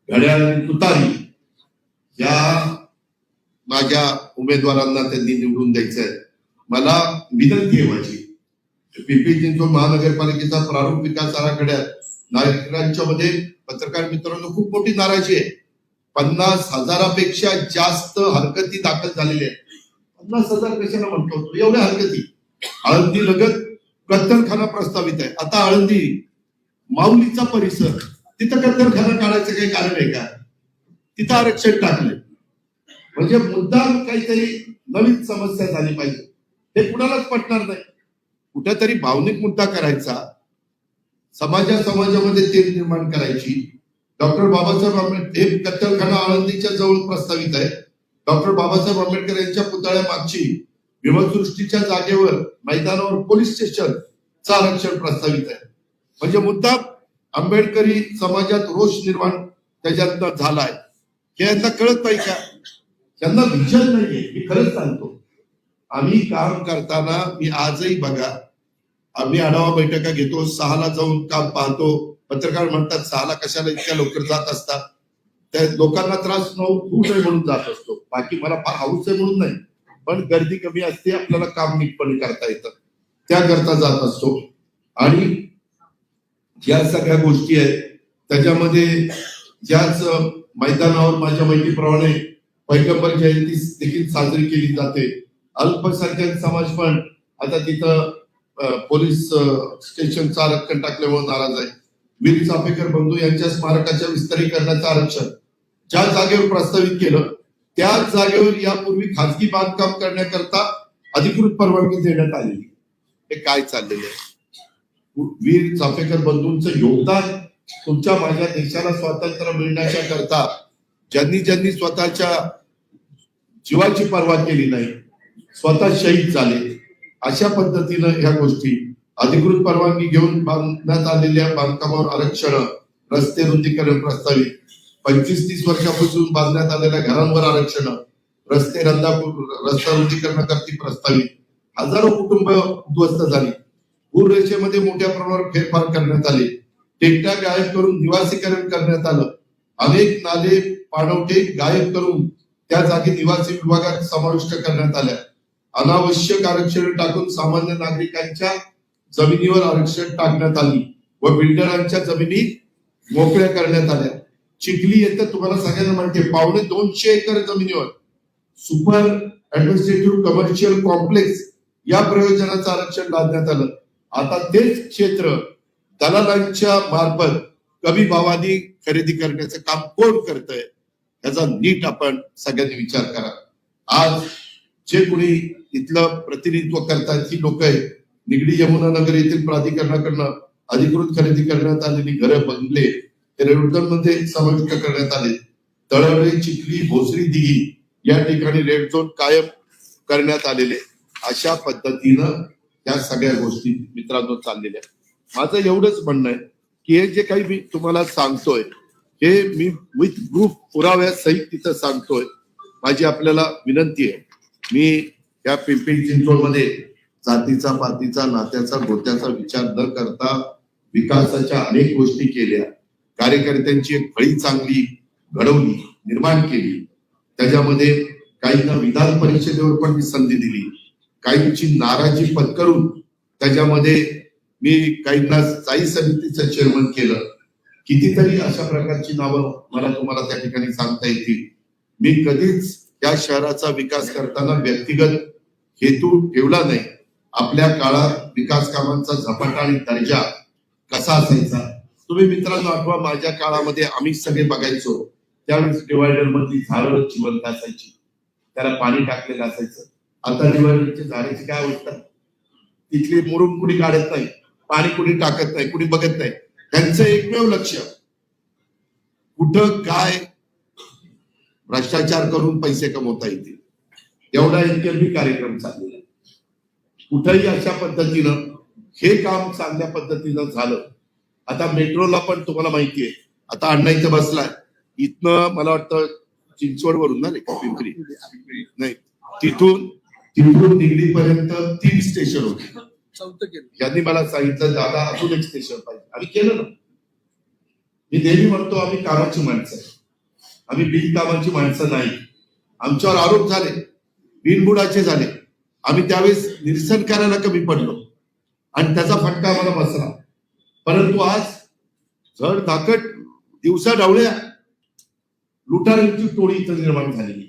घड्याळ आणि तुतारी, या माझ्या उमेदवारांना त्यांनी निवडून द्यायचंय. मला विनंती आहे माझी, पिंपरी चिंचवड महानगरपालिकेचा प्रारूप विकास आराखड्यात नागरिकांच्या मध्ये पत्रकार मित्रांनो खूप मोठी नाराजी आहे. 50,000पेक्षा जास्त हरकती दाखल झालेल्या आहेत. 50,000 कशाला म्हणतो एवढ्या हरकती. आळंदी लगत कत्तलखाना प्रस्तावित आहे. आता आळंदी माऊलीचा परिसर, तिथं कत्तलखाना काढायचं काही कारण आहे का? तिथं आरक्षण टाकले म्हणजे मुद्दाम काहीतरी नवीन समस्या झाली पाहिजे. हे कुणालाच पटणार नाही. कुठेतरी भावनिक मुद्दा करायचा, समाजामध्ये तेढ निर्माण करायची. डॉक्टर बाबासाहेब आंबेडकर हे कत्तलखाना आळंदीच्या जवळ प्रस्तावित आहे. डॉक्टर बाबासाहेब आंबेडकर यांच्या पुतळ्या मागची विमलदृष्टीच्या जागेवर मैदानावर पोलीस स्टेशनचं आरक्षण प्रस्तावित आहे. म्हणजे मुद्दा आंबेडकरी समाजात रोष निर्माण त्याच्यात झालाय. हे यांना कळत नाही का? त्यांना विचार नाहीये. मी खरंच सांगतो, आम्ही काम करताना मी आजही बघा, आम्ही आढावा बैठका घेतो, 6ला जाऊन काम पाहतो. पत्रकार म्हणतात 6ला कशाला इतक्या लवकर जात असतात? त्या लोकांना त्रास होऊ नये म्हणून जात असतो. बाकी मला फार हाऊस आहे म्हणून नाही, पण गर्दी कमी असते, आपल्याला काम नीटपणे करता येतं, त्याकरता जात असतो. आणि ज्या सगळ्या गोष्टी आहेत त्याच्यामध्ये ज्याच मैदानावर माझ्या माहितीप्रमाणे पैगंबर जयंती देखील साजरी केली जाते. अल्पसंख्याक समाज पण आता तिथं पोलीस स्टेशनचं आरक्षण टाकल्यामुळे नाराज आहे. वीर चाफेकर बंधू यांच्या स्मारकाच्या विस्तारीकरणाचं आरक्षण ज्या जागेवर प्रस्तावित केलं त्याच जागेवर यापूर्वी खाजगी बांधकाम करण्याकरता अधिकृत परवानगी देण्यात आलेली. हे काय चाललेलं आहे? वीर चाफेकर बंधूंचं योगदान तुमच्या माझ्या देशाला स्वातंत्र्य मिळण्याच्या करता ज्यांनी स्वतःच्या जीवाची पर्वा केली नाही, स्वतः शहीद झाले, अशा पद्धतीनं ह्या गोष्टी अधिकृत परवानगी घेऊन बांधण्यात आलेल्या बांधकामावर आरक्षण, रस्ते रुंदीकरण प्रस्तावित, 25-30 वर्षापासून बांधण्यात आलेल्या घरांवर आरक्षण, रस्ता रुंदीकरणाकरता प्रस्तावित, हजारो कुटुंब उद्ध्वस्त झाली. भूरेषेमध्ये मोठ्या प्रमाणावर फेरफार करण्यात आले. टेकड्या गायब करून निवासीकरण करण्यात आलं. अनेक नाले पाणवठे गायब करून त्या जागी निवासी विभागात समाविष्ट करण्यात आल्या. अनावश्यक आरक्षण टाकून सामान्य नागरिकांच्या जमिनीवर आरक्षण टाकण्यात आली व बिल्डरांच्या जमिनी मोकळ्या करण्यात आल्या. चिखली येतं तुम्हाला सगळ्यांना माहिती आहे, 250 एकर जमिनीवर सुपर ऍडमिनिस्ट्रेटिव्ह कमर्शियल कॉम्प्लेक्स या प्रयोजनाचं आरक्षण लादण्यात आलं. आता तेच क्षेत्र दलालांच्या मार्फत कमी भावाने खरेदी करण्याचं काम कोण करतंय याचा नीट आपण सगळ्यांनी विचार करा. आज जे कोणी इथलं प्रतिनिधित्व करतात ही लोक आहेत. निगडी यमुनानगर येथील प्राधिकरणाकडनं अधिकृत खरेदी करण्यात आलेली घरं बंगले रेड झोन मध्ये समाविष्ट करण्यात आले. तळवडे, चिखली, भोसरी, दिघी या ठिकाणी रेड झोन कायम करण्यात आलेले. अशा पद्धतीनं या सगळ्या गोष्टी मित्रांनो चाललेल्या. माझं एवढंच म्हणणं आहे की हे जे काही मी तुम्हाला सांगतोय हे मी विथ प्रूफ पुराव्यासहित तिथं सांगतोय. माझी आपल्याला विनंती आहे, मी या पिंपरी चिंचवडमध्ये जातीचा, पातीचा, नात्याचा, गोत्याचा विचार न करता विकासाच्या अनेक गोष्टी केल्या. कार्यकर्त्यांची एक फळी चांगली घडवली, निर्माण केली. त्याच्यामध्ये काहींना विधान परिषदेवर पण मी संधी दिली, काहींची नाराजी पत्करून त्याच्यामध्ये मी काहींना स्थायी समितीचं चेअरमन केलं. कितीतरी अशा प्रकारची नावं मला तुम्हाला त्या ठिकाणी सांगता येतील. मी कधीच या शहराचा विकास करताना व्यक्तिगत हेतू ठेवला नाही. आपल्या काळात विकास कामांचा झपाटा आणि दर्जा कसा असायचा तुम्ही मित्रांनो आठवा. माझ्या काळामध्ये आम्ही सगळे बघायचो त्यावेळेस डिवायडर मधली झाडं जिवंत असायची, त्याला पाणी टाकलेलं असायचं. आता डिवायडरच्या झाडाची काय अवस्था, तिथली मुरुम कुणी काढत नाही, पाणी कुणी टाकत नाही, कुणी बघत नाही. त्यांचं एकमेव लक्ष कुठं काय भ्रष्टाचार करून पैसे कमवता येतील एवढा एकही कार्यक्रम चाललेला. कुठंही अशा पद्धतीनं हे काम चांगल्या पद्धतीनं झालं. आता मेट्रोला पण तुम्हाला माहितीये, आता अण्णा इथं बसलाय, इथनं मला वाटतं चिंचवडवरून ना पिंपरी नाही, तिथून निगडीपर्यंत 3 स्टेशन होते. चौथं केलं. यांनी मला सांगितलं दादा अजून एक स्टेशन पाहिजे. आम्ही केलं ना. मी नेहमी म्हणतो आम्ही कामाची माणसं आहे, आम्ही बिनकामाची माणसं नाही. आमच्यावर आरोप झाले, बिनबुडाचे झाले, आम्ही त्यावेळेस निरसन करायला कमी पडलो आणि त्याचा फटका आम्हाला बसला. परंतु आज जड धाकट दिवसा डावळ्या लुटारांची टोळी इथं निर्माण झालेली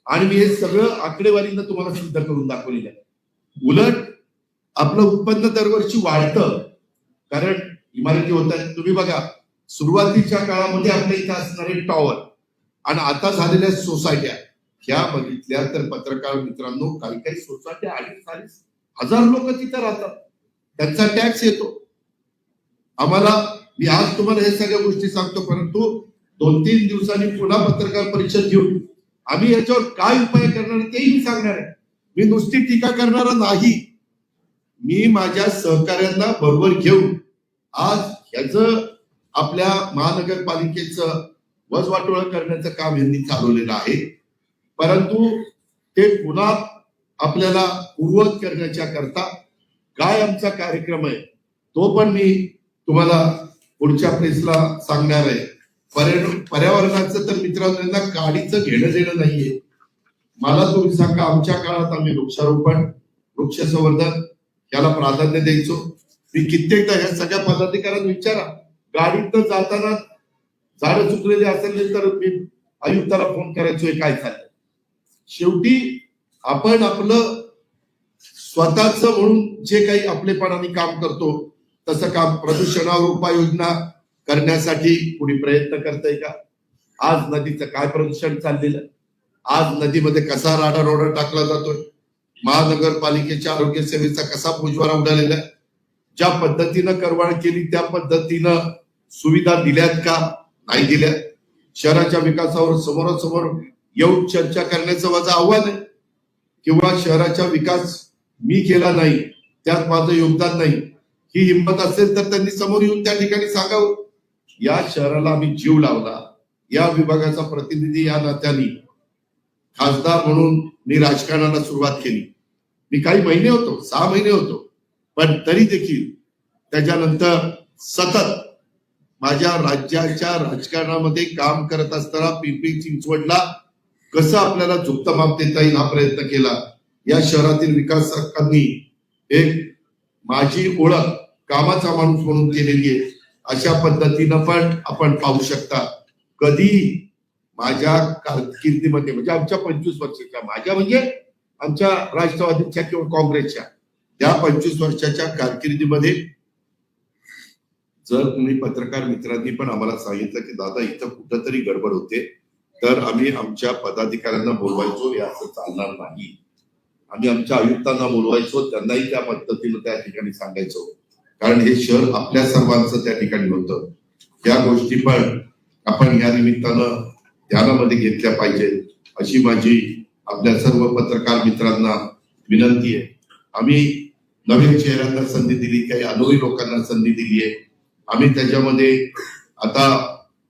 आणि मी हे सगळं आकडेवारीनं तुम्हाला सिद्ध करून दाखवलेलं आहे. उलट आपलं उत्पन्न दरवर्षी वाढतं, कारण इमारती होत आहेत. तुम्ही बघा सुरुवातीच्या काळामध्ये आपल्या इथं असणारे टॉवर आणि आता झालेल्या सोसायट्या ह्या बघितल्या तर पत्रकार मित्रांनो काही काही सोसायट्या 40,000 लोक तिथं राहतात, त्यांचा टॅक्स येतो आम्हाला. मी आज तुम्हाला हे सगळ्या गोष्टी सांगतो, परंतु 2-3 दिवसांनी पुन्हा पत्रकार परिषद घेऊन आम्ही याच्यावर काय उपाय करणार तेही मी सांगणार आहे. मी नुसती टीका करणारा नाही, मी माझ्या सहकार्यांना बरोबर घेऊन आज ह्याचं आपल्या महानगरपालिकेचं वजवाटोळ करण्याचं काम यांनी चालवलेलं आहे. परंतु ते पुन्हा आपल्याला पूर्ववत करण्याच्या करता काय आमचा कार्यक्रम आहे तो पण मी तुम्हाला पुढच्या प्रेसला सांगणार आहे. पर्यावरणाचं तर मित्रांनो गाडीचं घेणं देणं नाहीये. मला तुम्ही सांगा, आमच्या काळात आम्ही वृक्षारोपण, वृक्ष संवर्धन याला प्राधान्य द्यायचो. मी कित्येकदा या सगळ्या पदाधिकाऱ्यांना विचारा, गाडीतनं जाताना झाडं चुकलेली असेल तर मी आयुक्ताला फोन करायचो काय झालं. शेवटी आपण आपलं स्वतःच म्हणून जे काही आपलेपणाने काम करतो तसं काम प्रदूषणावर उपाययोजना करण्यासाठी कुणी प्रयत्न करतंय का? आज नदीचं काय प्रदूषण चाललेलं, आज नदीमध्ये कसा राडारोडा टाकला जातोय, महानगरपालिकेच्या आरोग्य सेवेचा कसा पुजवारा उडालेला आहे, ज्या पद्धतीनं करवाण केली त्या पद्धतीनं सुविधा दिल्यात का नाही दिल्या. शहराच्या विकासावर समोरासमोर येऊन चर्चा करण्याचं माझं आव्हान आहे. किंवा शहराचा विकास मी केला नाही, त्यात माझं योगदान नाही, ही हिंमत असेल तर त्यांनी समोर येऊन त्या ठिकाणी सांगावं. या शहराला आम्ही जीव लावला, या विभागाचा प्रतिनिधी या नात्याने खासदार म्हणून मी राजकारणाला सुरुवात केली. मी काही महिने होतो, 6 महिने होतो, पण तरी देखील त्याच्यानंतर सतत माझ्या राज्याच्या राजकारणामध्ये काम करत असताना पिंपरी चिंचवडला कसं आपल्याला झुकतं माप देता येईल हा प्रयत्न केला. या शहरातील विकासकांनी एक माझी ओळख कामाचा माणूस म्हणून केलेली आहे. अशा पद्धतीनं पण आपण पाहू शकता. कधी माझ्या कारकिर्दीमध्ये म्हणजे आमच्या 25 वर्षाच्या, माझ्या म्हणजे आमच्या राष्ट्रवादीच्या किंवा काँग्रेसच्या या 25 वर्षाच्या कारकिर्दीमध्ये जर तुम्ही पत्रकार मित्रांनी पण आम्हाला सांगितलं की दादा इथं कुठंतरी गडबड होते, तर आम्ही आमच्या पदाधिकाऱ्यांना बोलवायचो, हे असं चालणार नाही. आम्ही आमच्या आयुक्तांना बोलवायचो, त्यांनाही त्या पद्धतीनं त्या ठिकाणी सांगायचो, कारण हे शहर आपल्या सर्वांचं त्या ठिकाणी होतं. या गोष्टी पण आपण या निमित्तानं ध्यानामध्ये घेतल्या पाहिजे अशी माझी आपल्या सर्व पत्रकार मित्रांना विनंती आहे. आम्ही नवीन चेहऱ्यांना संधी दिली, काही अनुभवी लोकांना संधी दिली आहे. आम्ही त्याच्यामध्ये आता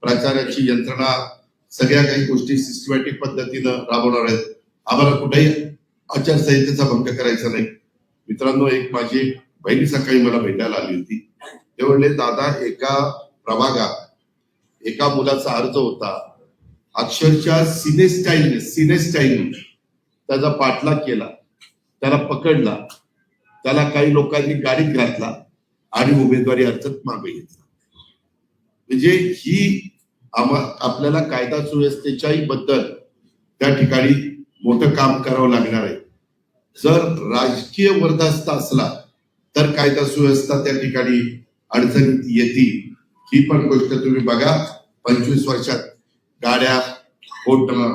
प्रचाराची यंत्रणा सगळ्या काही गोष्टी सिस्टमॅटिक पद्धतीनं राबवणार आहेत. आम्हाला कुठेही आचारसंहितेचा भंग करायचा नाही. मित्रांनो, एक माझी बहिणी सकाळी मला भेटायला आली होती. ते म्हणले दादा एका प्रभागात एका मुलाचा अर्ज होता, अक्षरशः सिनेस्टाईल त्याचा पाठलाग केला, त्याला पकडला, त्याला काही लोकांनी गाडीत घातला आणि उमेदवारी अर्ज मागे घेतला. म्हणजे ही आपल्याला कायदा सुव्यवस्थेच्याही बद्दल त्या ठिकाणी मोठं काम करावं लागणार आहे. जर राजकीय बरदास्त असला तर कायदा सुव्यवस्था त्या ठिकाणी अडचणीत येतील. ही पण गोष्ट तुम्ही बघा. 25 वर्षात गाड्या फोडणं,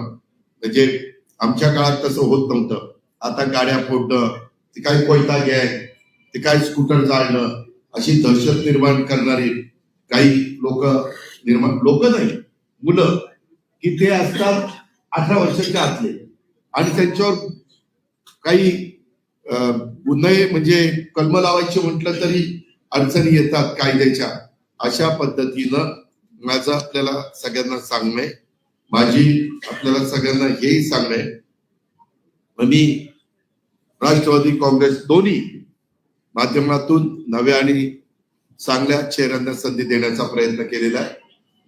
म्हणजे आमच्या काळात तसं होत नव्हतं. आता गाड्या फोडणं, ते काय कोयता घ्याय, ते काय स्कूटर जाळणं, अशी दहशत निर्माण करणारी काही लोक नाही, मुलं की ते असतात 18 वर्षाच्या आतले आणि त्यांच्यावर काही गुन्हे म्हणजे कलम लावायचे म्हटलं तरी अडचणी येतात कायद्याच्या. अशा पद्धतीनं माझं आपल्याला सगळ्यांना सांगणं, माझी आपल्याला सगळ्यांना हेही सांगणं, मी राष्ट्रवादी काँग्रेस दोन्ही माध्यमातून नव्या आणि चांगल्या चेहऱ्यांना संधी देण्याचा प्रयत्न केलेला आहे.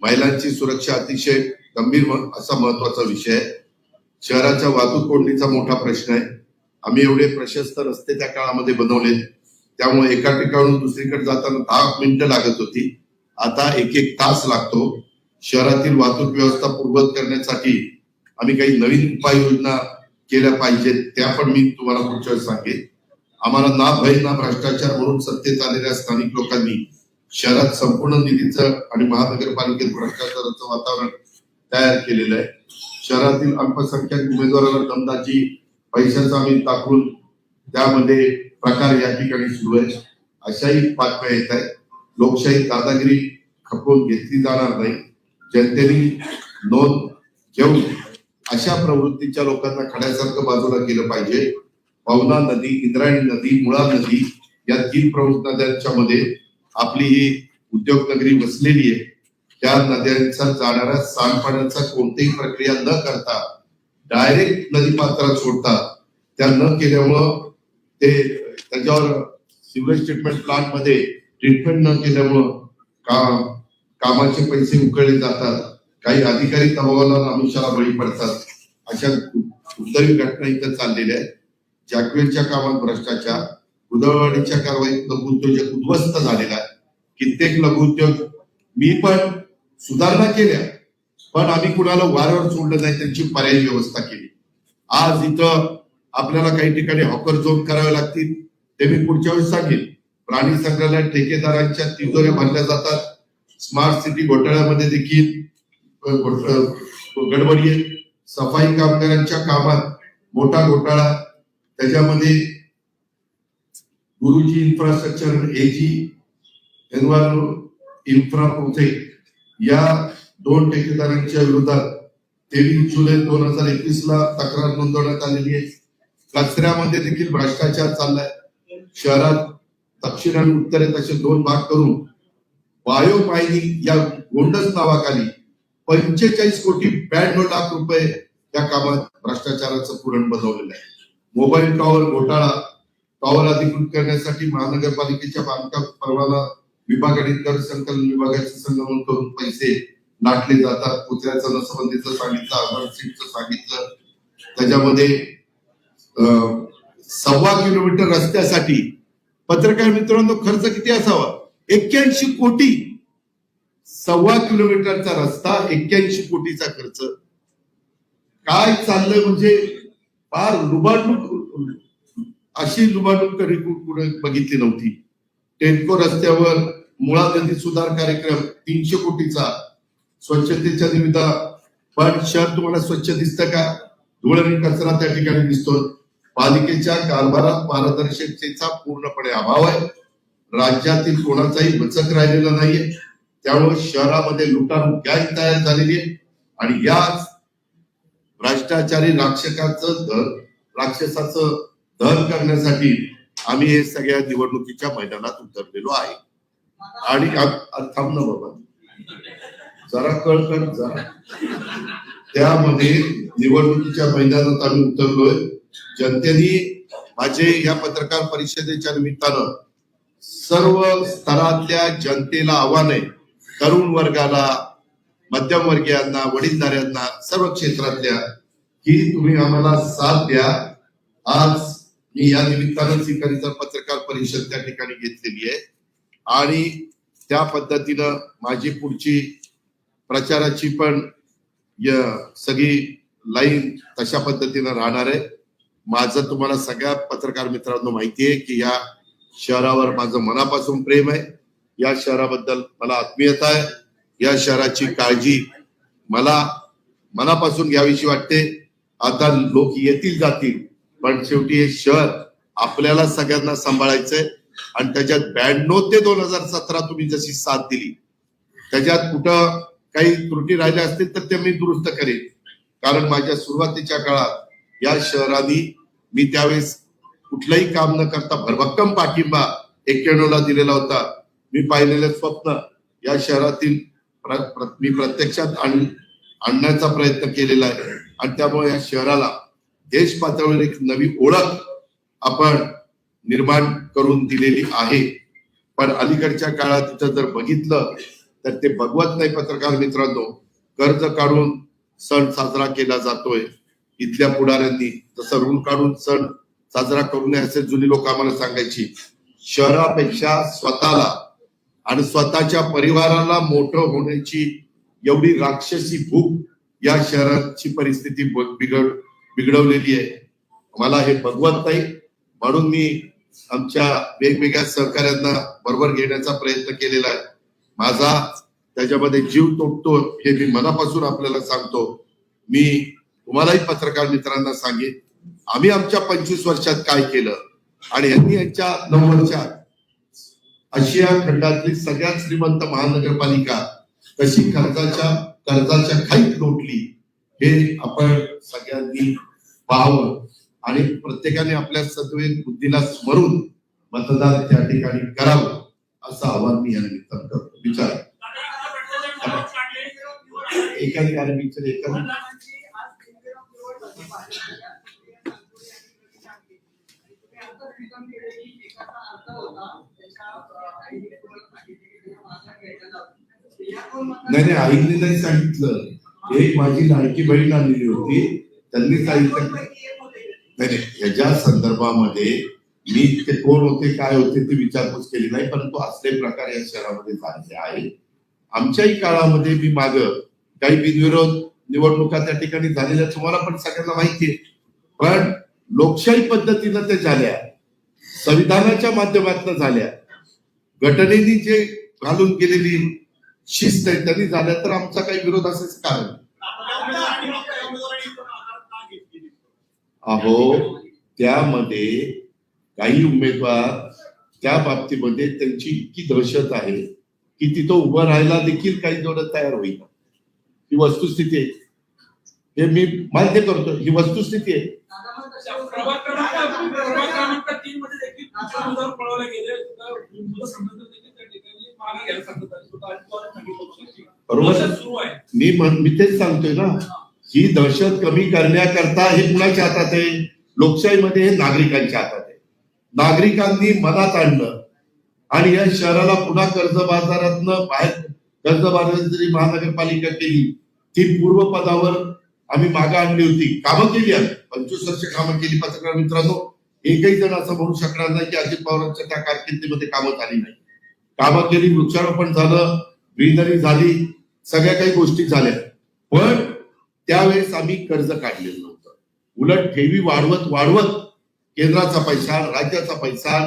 महिलांची सुरक्षा अतिशय गंभीर असा महत्वाचा विषय आहे. शहराच्या वाहतूक कोंडीचा मोठा प्रश्न आहे. आम्ही एवढे प्रशस्त रस्ते त्या काळामध्ये बनवले, त्यामुळे एका ठिकाणून दुसरीकडे जाताना 10 मिनिटं लागत होती, आता 1-1 तास लागतो. शहरातील वाहतूक व्यवस्था पूर्ववत करण्यासाठी आम्ही काही नवीन उपाययोजना केल्या पाहिजेत, त्या पण मी तुम्हाला पुढच्या वेळेस सांगेन. आम्हाला ना भय ना भ्रष्टाचार म्हणून सत्तेत आलेल्या स्थानिक लोकांनी शहरात संपूर्ण निधीचं आणि महानगरपालिकेत भ्रष्टाचाराचं वातावरण तयार केलेलं आहे. शहरातील अल्पसंख्याक उमेदवाराला दमदाची पैशाचा आम्ही टाकून त्यामध्ये प्रकार या ठिकाणी सुरू आहे. अशाही बातम्या येत आहेत. लोकशाही दादागिरी खपवून घेतली जाणार नाही. जनतेने नोंद घेऊन अशा प्रवृत्तीच्या लोकांना खड्यासारखं बाजूला केलं पाहिजे. पवना नदी, इंद्रायणी नदी, मुळा नदी या 3 प्रमुख नद्यांच्या मध्ये आपली ही उद्योग नगरी वसलेली आहे. त्या नद्यांचा जाणाऱ्या सांडपाण्याचा कोणतीही प्रक्रिया न करता डायरेक्ट नदी पात्रात सोडतात. त्या न केल्यामुळं ते त्याच्यावर सिवेज ट्रीटमेंट प्लांट मध्ये ट्रीटमेंट न केल्यामुळं कामाचे पैसे उकळले जातात. काही अधिकारी दबावाला आमिषाला बळी पडतात. अशा दुर्दैवी घटना इथं चाललेल्या आहेत. जॅकवेलच्या कामात भ्रष्टाचार, उदळवाडीच्या कारवाईत लघुउद्योजक उद्ध्वस्त झालेला आहे. कित्येक लघुउद्योग मी पण सुधारणा केल्या, पण आम्ही कुणाला वाऱ्यावर सोडलं नाही, त्यांची पर्यायी व्यवस्था केली. आज इथं आपल्याला काही ठिकाणी हॉकर झोन करावे लागतील, ते मी पुढच्या वेळेस सांगेन. प्राणी संग्रहालयात ठेकेदारांच्या तिजोऱ्या भरल्या जातात. स्मार्ट सिटी घोटाळ्यामध्ये देखील गडबडी आहे. सफाई कामगारांच्या कामात मोठा घोटाळा, त्याच्यामध्ये गुरुजी इन्फ्रास्ट्रक्चर, एजी इन्फ्रा प्रोजेक्ट या 2 ठेकेदारांच्या विरोधात 23 जुलै 2021 ला तक्रार नोंदवण्यात आलेली आहे. कचऱ्यामध्ये देखील भ्रष्टाचार चाललाय. शहरात दक्षिण आणि उत्तरेत असे 2 भाग करून बायो मायनिंग या गोंडस नावाखाली 45 कोटी 92 लाख रुपये या कामात भ्रष्टाचाराचं पुरण बनवलेलं आहे. मोबाईल टॉवर घोटाळा, टॉवर अधिकृत करण्यासाठी महानगरपालिकेच्या बांधकाम परवाना विभाग आणि कर संकलन विभागाचे संगमन करून पैसे लाटले जातात. कुत्र्याचं नसबंदीचं सांगितलं, अर्बन सीटचं सांगितलं, त्याच्यामध्ये 1.25 किलोमीटर रस्त्यासाठी पत्रकार मित्रांनो, खर्च किती असावा? 81 कोटी. 1.25 किलोमीटरचा रस्ता, 81 कोटीचा खर्च. काय चाललंय म्हणजे फार लुबाडणूक, अशी लुबाडणूक कधी कुठे बघितली नव्हती. टेनको रस्त्यावर मुळा नदी सुधार कार्यक्रम 300 कोटीचा, स्वच्छतेच्या निमित्त. पण शहर तुम्हाला स्वच्छ दिसतं का? धूळ आणि कचरा त्या ठिकाणी दिसतो. पालिकेच्या कारभारात पारदर्शकतेचा पूर्णपणे अभाव आहे. राज्यातील कोणाचाही वचक राहिलेला नाहीये. त्यामुळे शहरामध्ये लुटालूट गँग तयार झालेली आहे आणि याच भ्रष्टाचारी राक्षसाचं दहन करण्यासाठी आम्ही हे सगळ्या निवडणुकीच्या मैदानात उतरलेलो आहे. आणि थांब ना बाबा, जरा कळ जरा. त्यामध्ये निवडणुकीच्या मैदानात आम्ही उतरलोय. जनतेने माझे या पत्रकार परिषदेच्या निमित्तानं सर्व स्तरातल्या जनतेला आव्हान आहे, तरुण वर्गाला, मध्यमवर्गीयांना, वडीलधाऱ्यांना, सर्व क्षेत्रातल्या, की तुम्ही आम्हाला साथ द्या. आज मी या निमित्तानं ही पत्रकार परिषद त्या ठिकाणी घेतलेली आहे आणि त्या पद्धतीनं माझी पुढची प्रचाराची पण सगळी लाईन तशा पद्धतीनं राहणार आहे. माझं तुम्हाला सगळ्या पत्रकार मित्रांनो माहिती आहे की या शहरावर माझं मनापासून प्रेम आहे. या शहराबद्दल मला आत्मीयता आहे. या शहराची काळजी मला मनापासून घ्यावीशी वाटते. आता लोक येतील जातील, पण शेवटी हे शहर आपल्याला सगळ्यांना सांभाळायचंय आणि त्याच्यात 92 ते 2017 तुम्ही जशी साथ दिली, त्याच्यात कुठं काही त्रुटी राहिल्या असतील तर ते मी दुरुस्त करेन. कारण माझ्या सुरुवातीच्या काळात या शहराने मी त्यावेळेस कुठलंही काम न करता भरभक्कम पाठिंबा 91ला दिलेला होता. मी पाहिलेलं स्वप्न या शहरातील मी प्रत्यक्षात आणण्याचा प्रयत्न केलेला आहे आणि त्यामुळे या शहराला देश पातळीवर एक नवी ओळख आपण निर्माण करून दिलेली आहे. पण अलीकडच्या काळात तिथं जर बघितलं तर ते बघवत नाही पत्रकार मित्रांनो. कर्ज काढून सण साजरा केला जातोय. इथल्या पुढाऱ्यांनी तसं ऋण काढून सण साजरा करू नये असे जुनी लोक आम्हाला सांगायची. शहरापेक्षा स्वतःला आणि स्वतःच्या परिवाराला मोठं होण्याची एवढी राक्षसी भूक या शहराची परिस्थिती बिघडवलेली आहे. मला हे बघवत नाही, म्हणून मी आमच्या वेगवेगळ्या सहकार्यांना बरोबर घेण्याचा प्रयत्न केलेला आहे. माझा त्याच्यामध्ये जीव तोडतो हे मी मनापासून आपल्याला सांगतो. मी तुम्हालाही पत्रकार मित्रांना सांगेन, आम्ही आमच्या 25 वर्षात काय केलं आणि यांनी यांच्या 9 वर्षात आशिया खंडातली सगळ्यात श्रीमंत महानगरपालिका कशी कर्जाच्या खाईत लोटली हे आपण सगळ्यांनी पाहावं आणि प्रत्येकाने आपल्या सद्विवेक बुद्धीला स्मरून मतदान त्या ठिकाणी करावं असं आवाहन मी या निमित्तानं करतो. विचार एखादी कार्यक्रम एखादी नाही आईने नाही सांगितलं. एक माझी लाडकी बहीण आलेली होती, त्यांनी सांगितलं. नाही याच्या संदर्भामध्ये मी ते कोण होते काय होते ते विचारपूस केली नाही, परंतु असले प्रकार या शहरामध्ये झालेले आहे. आमच्याही काळामध्ये मी मागं काही बिनविरोध निवडणुका त्या ठिकाणी झालेल्या तुम्हाला पण सगळ्यांना माहितीये. पण लोकशाही पद्धतीनं ते झाल्या, संविधानाच्या माध्यमातून झाल्या, घटनेने जे घालून गेलेली शिस्त आहे त्यांनी झाल्या, तर आमचा काही विरोध असेच कारण. अहो त्यामध्ये काही उमेदवार त्या बाबतीमध्ये त्यांची इतकी दहशत आहे की तिथं उभं राहायला देखील काही जोडत तयार होईल. ही वस्तुस्थिती आहे, हे मी मान्य करतो, ही वस्तुस्थिती आहे. बरोबर, मी तेच सांगतोय ना, ही दहशत कमी करण्याकरता हे कुणाच्या हातात आहे? लोकशाहीमध्ये हे नागरिकांच्या हातात आहे. नागरिकांनी मनात आणलं आणि या शहराला पुन्हा कर्जबाजारातनं बाहेर, कर्जबाजारी जरी महानगरपालिका केली ती पूर्वपदावर आम्ही मागे आणली होती. कामं केली, आम्ही 25 वर्ष कामं केली. पत्रकार मित्रांनो, एकही जण असं म्हणू शकणार नाही की अजित पवारांच्या त्या कारकिर्दीमध्ये कामं झाली नाही. कामं केली, वृक्षारोपण झालं, ग्रीनरी झाली, सगळ्या काही गोष्टी झाल्या. पण त्यावेळेस आम्ही कर्ज काढलेलं नव्हतं. उलट ठेवी वाढवत वाढवत केंद्राचा पैसा, राज्याचा पैसा,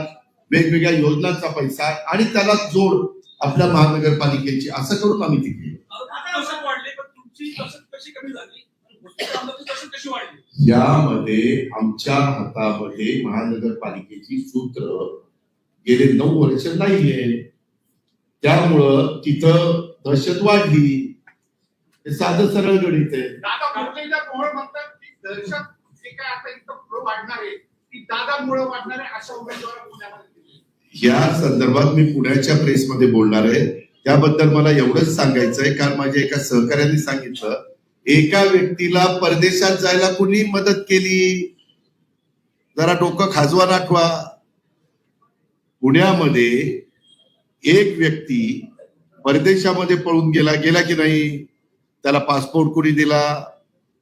वेगवेगळ्या योजनांचा पैसा आणि त्याला जोड आपल्या महानगरपालिकेची, असं करून आम्ही ती केली. यामध्ये आमच्या हातामध्ये महानगरपालिकेची सूत्र गेले 9 वर्ष नाहीये. त्यामुळं तिथं दहशत वाढली. हे साधं सरळ गणित आहे. या संदर्भात मी पुण्याच्या प्रेसमध्ये बोलणार आहे. त्याबद्दल मला एवढंच सांगायचंय, कारण माझ्या एका सहकार्याने सांगितलं, एका व्यक्तीला परदेशात जायला कुणी मदत केली, जरा डोकं खाजवा नाठवा. पुण्यामध्ये एक व्यक्ती परदेशामध्ये पळून गेला की नाही, त्याला पासपोर्ट कुणी दिला,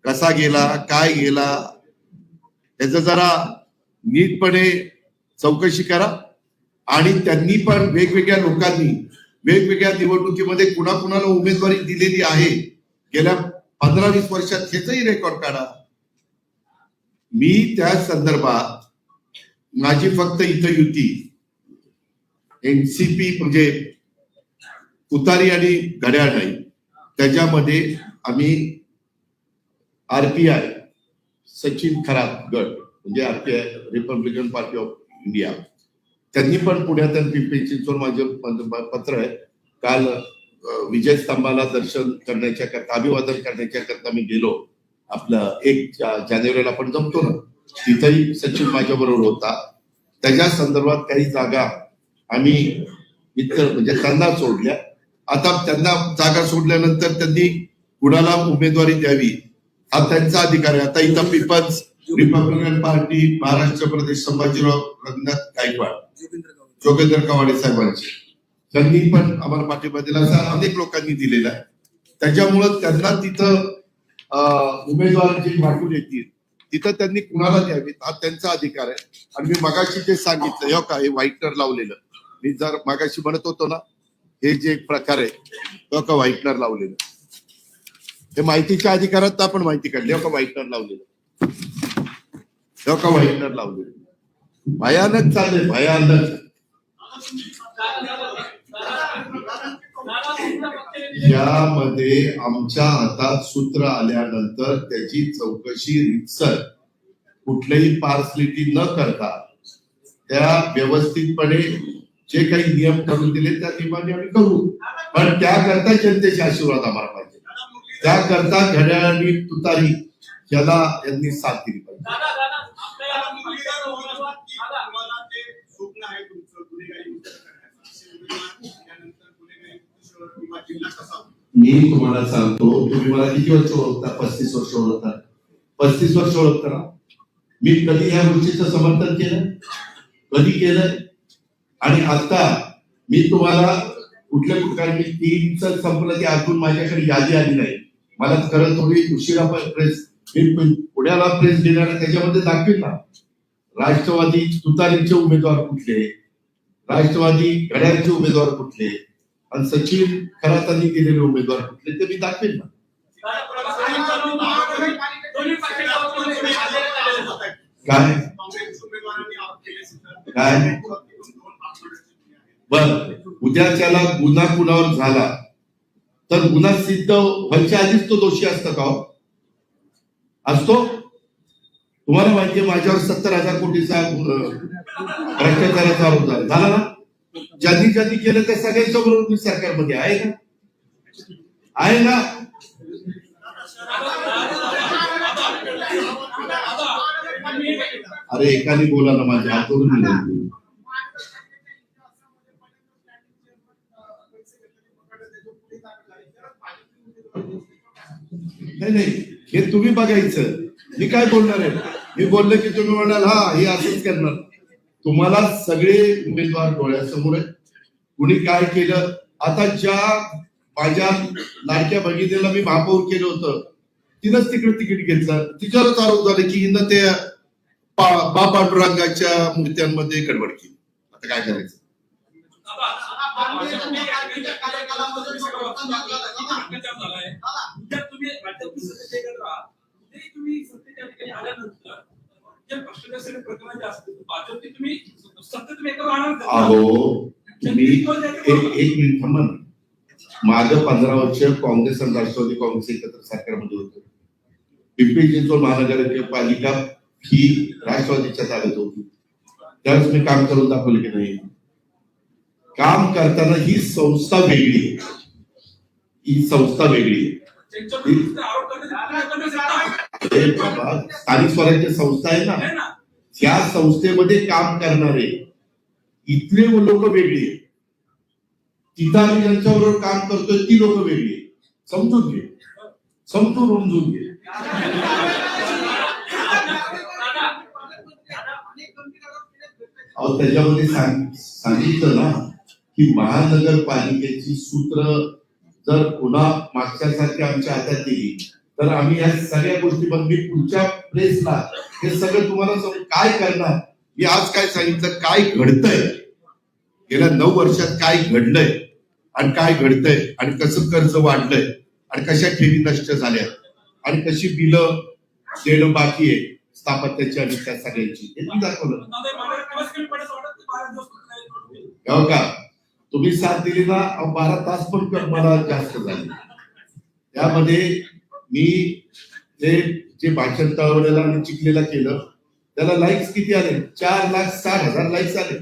कसा गेला, काय गेला, त्याचं जरा नीटपणे चौकशी करा. आणि त्यांनी पण वेगवेगळ्या लोकांनी वेगवेगळ्या निवडणुकीमध्ये कुणाकुणाला उमेदवारी दिलेली आहे गेल्या 15-20 वर्षात, ह्याचंही रेकॉर्ड काढा. मी त्या संदर्भात माझी फक्त इथं युती एनसीपी म्हणजे तुतारी आणि घड्याळ नाही, त्याच्यामध्ये आम्ही RPI सचिन खरात गट म्हणजे RPI Republican party of India, त्यांनी पण पुण्यात पिंपरी चिंचवड माझं पत्र आहे. काल विजय स्तंभाला दर्शन करण्याच्या करता, अभिवादन करण्याच्या करता मी गेलो. आपलं 1 जानेवारीला आपण जमतो ना, तिथंही सचिन माझ्या बरोबर होता. त्याच्या संदर्भात काही जागा आम्ही इतर म्हणजे त्यांना सोडल्या. आता त्यांना जागा सोडल्यानंतर त्यांनी कुणाला उमेदवारी द्यावी हा त्यांचा अधिकार आहे. आता इथं पीपल्स रिपब्लिकन पार्टी महाराष्ट्र प्रदेश संभाजीराव रंगनाथ गायकवाड, जोगेंद्र कवाडे साहेबांचे, त्यांनी पण आम्हाला पाठिंबा दिला, असा अनेक लोकांनी दिलेला आहे. त्याच्यामुळं त्यांना तिथं उमेदवार जे पाठवून येतील तिथं त्यांनी कुणाला द्यावी हा त्यांचा अधिकार आहे. आणि मी मगाशी जे सांगितलं, हो का, हे व्हाईटनर लावलेलं, मी जर मगाशी म्हणत होतो ना, हे जे प्रकार आहे, हो का, व्हाईटनर लावलेलं, हे माहितीच्या अधिकारात आपण माहिती काढली. हो का, व्हाईटनर लावलेलं, हो का, व्हाईटनर लावलेलं, भयानक चाललंय, भयानक. यामध्ये आमच्या हातात सूत्र आल्यानंतर त्याची चौकशी रितसर, कुठल्याही पार्सलिटी न करता, त्या व्यवस्थितपणे जे काही नियम करून दिले त्या नियमाने आम्ही करू. पण त्याकरता जनतेचे आशीर्वाद आम्हाला पाहिजे. त्याकरता घड्याळांनी तुतारी याला यांनी साथ दिली पाहिजे. मी तुम्हाला सांगतो, तुम्ही मला किती वर्ष ओळखता? 35 वर्ष ओळखता. 35 वर्ष ओळखता ना. मी कधी ह्या गोष्टीचं समर्थन केलं? कधी केलंय? आणि आता मी तुम्हाला कुठल्या प्रकारे 3चं संपलं की अजून माझ्याकडे यादी आली नाही. मला खरं थोडी उशिरा प्रेस, मी पुण्याला प्रेस देणार आहे, त्याच्यामध्ये दाखवेल ना राष्ट्रवादी तुतारीचे उमेदवार कुठले, राष्ट्रवादी घड्याळचे उमेदवार कुठले, आणि सचिन खरातांनी दिलेले उमेदवार कुठले, ते मी दाखवेल ना. काय काय बर, उद्याच्याला गुन्हा कुणावर झाला तर गुन्हा सिद्ध व्हायच्या आधीच तो दोषी असतो का? असतो. तुम्हाला माहितीये माझ्यावर 70,000 कोटीचा भ्रष्टाचाराचा आरोप झाला ना. ज्यांनी ज्यांनी केलं त्या सगळ्यांच्या बरोबर मी सरकारमध्ये आहे का? आहे ना. अरे एकाने बोला ना, माझ्या हातून नाही, हे तुम्ही बघायचं. मी काय बोलणार आहे? मी बोललो की तुम्ही म्हणाल हा हे असंच करणार. तुम्हाला सगळे उमेदवार डोळ्यासमोर आहे. कुणी काय केलं? आता ज्या माझ्या लाडक्या भगिनीला मी महापौर केलं होतं, तिनंच तिकडे तिकीट घेतलं, तिच्यावरच आरोप झाले की हिनं ते पांडुरंगाच्या मूर्त्यांमध्ये गडबड केली. आता काय करायचं? अहो तुम्ही एक मिनिट थांबा ना. माझं 15 वर्ष काँग्रेस आणि राष्ट्रवादी काँग्रेस एकत्र सरकारमध्ये होतं. पिंपरी चिंचवड महानगरपालिका ही राष्ट्रवादीच्या ताब्यात होती. त्यावेळेस मी काम करून दाखवलं की नाही? काम करताना ही संस्था वेगळी, ही संस्था वेगळी. स्थानिक स्वराज्य संस्था आहे ना, त्या संस्थेमध्ये काम करणारे इथले लोक वेगळी आहे. तिथं आम्ही ज्यांच्याबरोबर काम करतोय ती लोक वेगळी आहे. समजून घे, समजून घे. त्याच्यामध्ये सांगितलं ना की महानगरपालिकेची सूत्र जर पुन्हा मागच्यासारखी आमच्या हातात दिली तर आम्ही या सगळ्या गोष्टी बंदी पुढच्या प्रेसला हे सगळं तुम्हाला काय करणार. मी आज काय सांगितलं, काय घडतंय गेल्या 9 वर्षात, काय घडलंय आणि काय घडतंय आणि कसं कर्ज वाढलंय आणि कशा ठेवी नष्ट झाल्या आणि कशी बिलं देणं बाकी आहे स्थापत्याची आणि त्या सगळ्यांची, हे मी दाखवलं. हो का? तुम्ही साथ दिली ना, 12 तास पण मला जास्त झाले. त्यामध्ये मी जे भाषण तळवण्याला आणि चिखलीला केलं त्याला लाईक्स किती आले? 4,60,000 लाईक्स आले.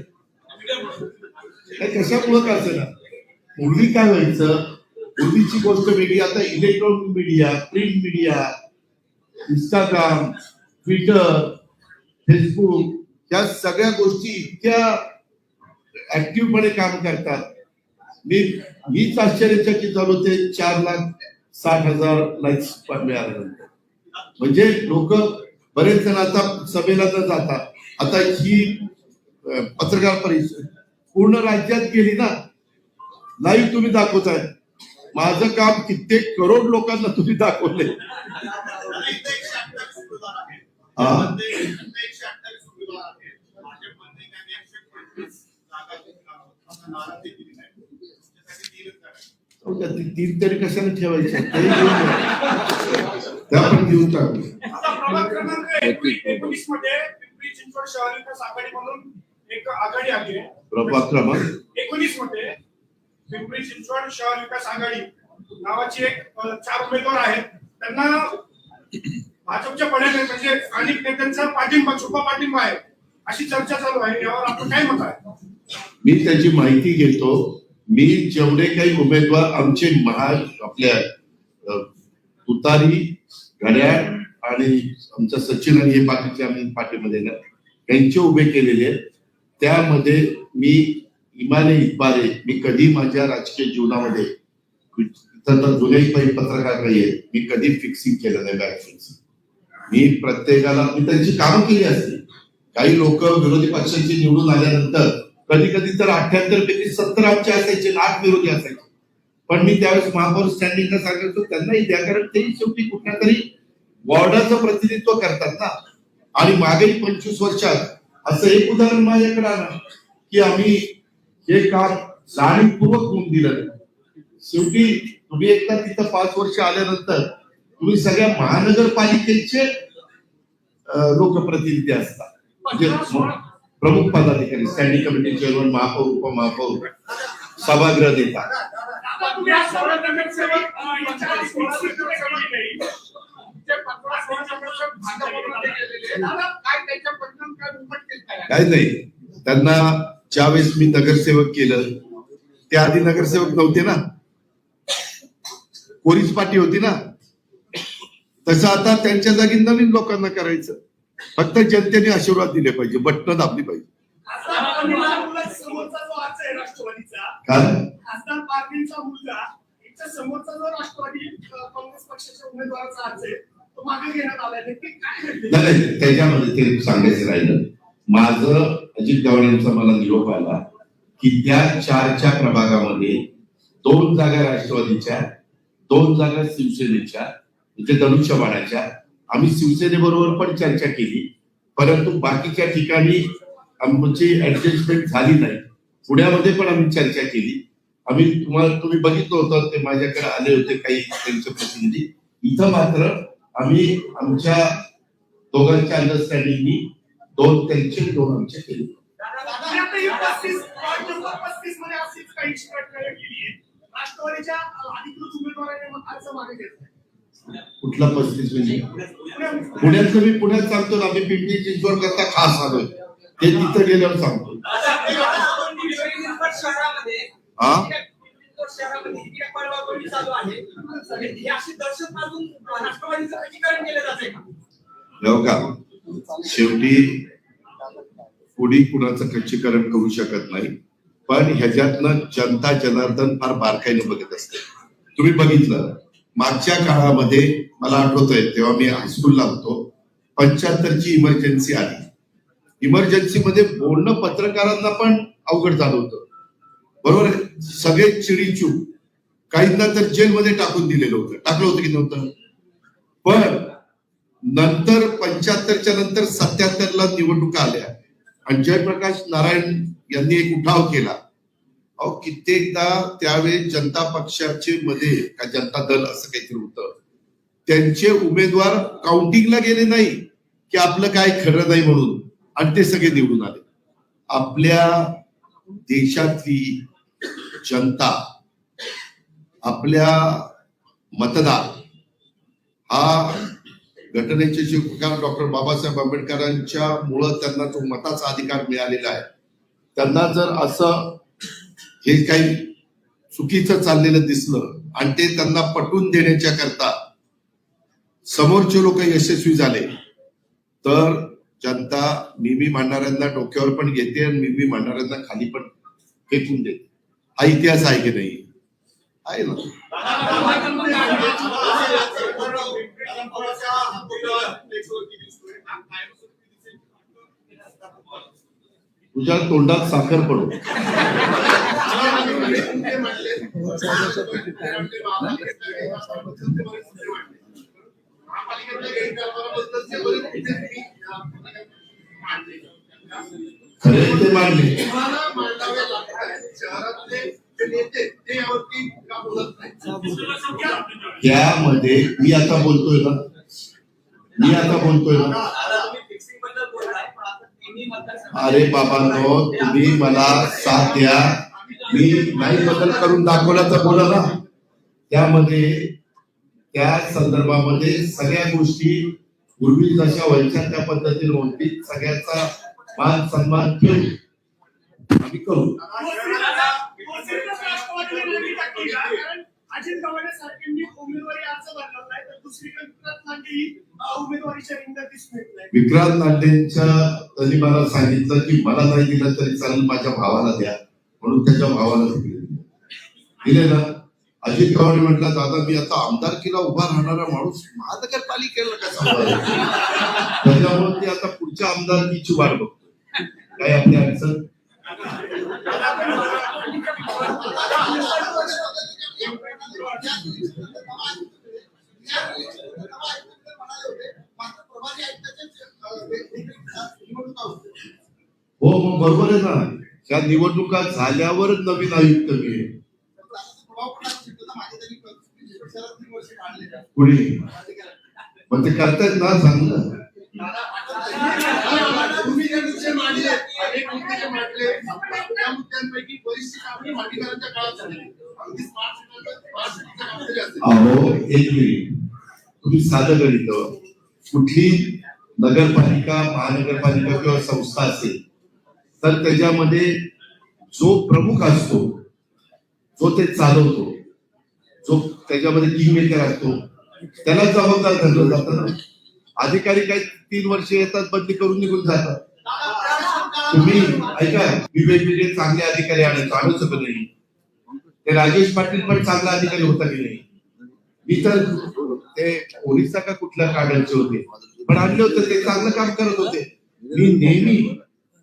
कशामुळं का असेल ना, पूर्वी काय व्हायचं, पूर्वीची गोष्ट वेगळी. आता electronic media, print media, Instagram, Twitter, Facebook या सगळ्या गोष्टी इतक्या ऍक्टिव्हपणे काम करतात. मीच आश्चर्यचकित झालो ते 4,60,000 लाईक्स मिळाल्यानंतर. म्हणजे लोक बरेच जण आता सभेला न जाता आता ही पत्रकार परिषद पूर्ण राज्यात गेली ना, लाईव्ह तुम्ही दाखवताय. माझं काम कित्येक करोड लोकांना तुम्ही दाखवले. तीन तरी कशाला ठेवायच्या, त्या पण देऊन टाकू. एक आघाडी आली आहे. प्रभाग क्रमांक 19 मध्ये पिंपरी चिंचवड शहर विकास आघाडी नावाची एक 4 उमेदवार आहेत. त्यांना भाजपच्या पडद्यावर म्हणजे स्थानिक नेत्यांचा पाठिंबा, छुपा पाठिंबा आहे अशी चर्चा चालू आहे. यावर आपण काय मत आहे? मी त्याची माहिती घेतो. मी जेवढे काही उमेदवार आमचे आपल्या तुतारी, घड्याळ आणि आमच्या सचिन आणि हे बाकीचे आम्ही पार्टीमध्ये ना त्यांचे उभे केलेले आहेत. त्यामध्ये मी इमाने इतबारे, मी कधी माझ्या राजकीय जीवनामध्ये जुन्याही पत्रकार नाही आहेत, मी कधी फिक्सिंग केलं नाही. बॅक फिक्सिंग मी प्रत्येकाला, मी त्यांची कामं केली असते. काही लोक विरोधी पक्षांची निवडून आल्यानंतर कधी कधी तर 78 पैकी 70 आमचे असायचे, 8 विरोधी असायचे. पण मी त्यावेळेस महापौर स्टँडिंगला सांगायचो त्यांनाही द्या, कारण ते शेवटी कुठल्या तरी वॉर्डाचं प्रतिनिधित्व करतात ना. आणि मागील 25 वर्षात असं एक उदाहरण माझ्याकडे आलं की आम्ही हे काम जाणीवपूर्वक होऊन दिलं. शेवटी तुम्ही एकदा तिथं 5 वर्ष आल्यानंतर तुम्ही सगळ्या महानगरपालिकेचे लोकप्रतिनिधी असतात, म्हणजे प्रमुख पदाधिकारी, स्टँडिंग कमिटी चेअरमन, महापौर, उपमहापौर, सभागृह देतात. काय नाही, त्यांना ज्यावेळेस मी नगरसेवक केलं त्या आधी नगरसेवक नव्हते ना, कोरीच पार्टी होती ना. तसं आता त्यांच्या जागी नवीन लोकांना करायचं. फक्त जनतेने आशीर्वाद दिले पाहिजे, बटणं दाबली पाहिजे. त्याच्यामध्ये ते सांगायचं राहिलं. माझं अजित गव्हाणेंचा मला निरोप आला की त्या 4च्या प्रभागामध्ये 2 जागा राष्ट्रवादीच्या, 2 जागा शिवसेनेच्या, म्हणजे धनुष्यबाणाच्या. आम्ही शिवसेनेबरोबर पण चर्चा केली, परंतु बाकीच्या ठिकाणी आमची ऍडजस्टमेंट झाली नाही. पुण्यामध्ये पण आम्ही चर्चा केली. तुम्ही बघितलं होतं, ते माझ्याकडे आले होते काही त्यांचे प्रतिनिधी. इथं मात्र आम्ही आमच्या दोघांच्या अंडरस्टँडिंगनी त्यांचे दोन आमचे केले. राष्ट्रवादीच्या अधिकृत उमेदवाराने कुठला 35 म्हणजे पुण्याचं मी पुण्यात सांगतो ना, आम्ही पिंपरी चिंचवड करता खास आलोय, ते तिथं गेल्यावर सांगतो. शेवटी कुणी कुणाचं खच्चीकरण करू शकत नाही, पण ह्याच्यातनं जनता जनार्दन फार बारकाईने बघत असते. तुम्ही बघितलं मागच्या काळामध्ये, मला आठवतंय तेव्हा मी हायस्कूलला होतो, 75ची इमर्जन्सी आली. इमर्जन्सी मध्ये बोलणं पत्रकारांना पण अवघड झालं होतं, बरोबर आहे. सगळे चिडीचूप, काहींना तर जेलमध्ये टाकून टाकलं होतं की नव्हतं. पण नंतर 75च्या नंतर 77ला निवडणुका आल्या आणि जयप्रकाश नारायण यांनी एक उठाव केला. कित्येकदा त्यावेळी जनता पक्षाचे मध्ये का जनता दल असं काहीतरी होतं, त्यांचे उमेदवार काउंटिंगला गेले नाही की आपलं काय खरं नाही म्हणून, आणि ते सगळे निवडून आले. आपल्या देशातली जनता, आपल्या मतदार हा घटनेचे शिल्पकार डॉक्टर बाबासाहेब आंबेडकरांच्या मुळे त्यांना जो मताचा अधिकार मिळालेला आहे. त्यांना जर असं हे काही चुकीचं चाललेलं दिसलं आणि ते त्यांना पटवून देण्याच्या करता समोरचे लोक यशस्वी झाले, तर जनता मी मांडणाऱ्यांना डोक्यावर पण घेते आणि मी मांडणाऱ्यांना खाली पण फेकून देते. हा इतिहास आहे की नाही? आहे ना. तुझ्या तोंडात साखर पडू. खरे ते मांडले त्यामध्ये मी आता बोलतोय ना, अरे बाबांनो, तुम्ही मला साथ द्या. मी नाही बदल करून दाखवला तर बोला ना. त्यामध्ये त्या संदर्भामध्ये सगळ्या गोष्टी पूर्वी जशा व्हायच्या त्या पद्धतीने होतील. सगळ्याचा मान सन्मान ठेवून आम्ही करू. अजित गव्हाणे सारख्यांनी उमेदवारी अर्ज भरला नाही, तर दुसरीकडे विक्रांत लांडे ही उमेदवारीच्या रिंगणात दिसून येत नाही. विक्रांत लांडेंच्या त्यांनी मला सांगितलं की मला नाही दिलं तरी चालेल, माझ्या भावाला द्या, म्हणून त्याच्या भावाला दिले ना. अजित गव्हाणे म्हटलं, दादा मी आता आमदारकीला उभा राहणारा माणूस महानगरपालिकेला कसा उभा, त्याच्यामुळे ते आता पुढच्या आमदारकीची वाट बघतो. काय आपली अडचण? हो मग बरोबर आहे ना. त्या निवडणुका झाल्यावरच नवीन आयुक्त मिळेल. कुणी मग ते करतायत ना चांगलं. अहो एक मिनिट, तुम्ही साधं गणित, कुठली नगरपालिका, महानगरपालिका किंवा संस्था असेल तर त्याच्यामध्ये जो प्रमुख असतो, जो ते चालवतो, जो त्याच्यामध्ये टीम मेकर असतो, त्याला जबाबदार धरलं जातं ना. अधिकारी काही 3 वर्ष येतात, बदली करून निघून जातात. तुम्ही ऐका, मी वेगवेगळे चांगले अधिकारी आणू शकत नाही. ते राजेश पाटील पण चांगला अधिकारी होता की नाही? मी तर ते ओरिसा का कुठल्या काढायचे होते, पण आणले होते, ते चांगलं काम करत होते. मी नेहमी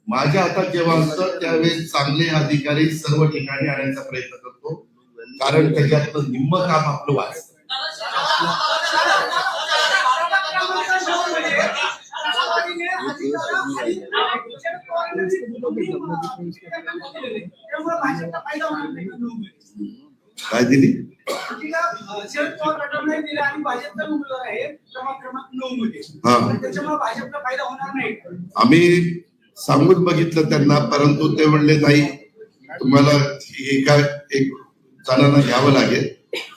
माझ्या हातात जेव्हा असतं त्यावेळेस चांगले अधिकारी सर्व ठिकाणी आणायचा प्रयत्न करतो, कारण त्याच्यातलं निम्म काम आपलं वाचतं. काय दिली? तिला शरद पवार गटाने दिला आणि भाजपचा उमेदवार आहे क्रमांक 9 मध्ये. हा. त्याच्यामुळे भाजपला फायदा होणार नाही. आम्ही सांगून बघितलं त्यांना, परंतु ते म्हणले नाही, तुम्हाला एका एक जणांना घ्यावं लागेल.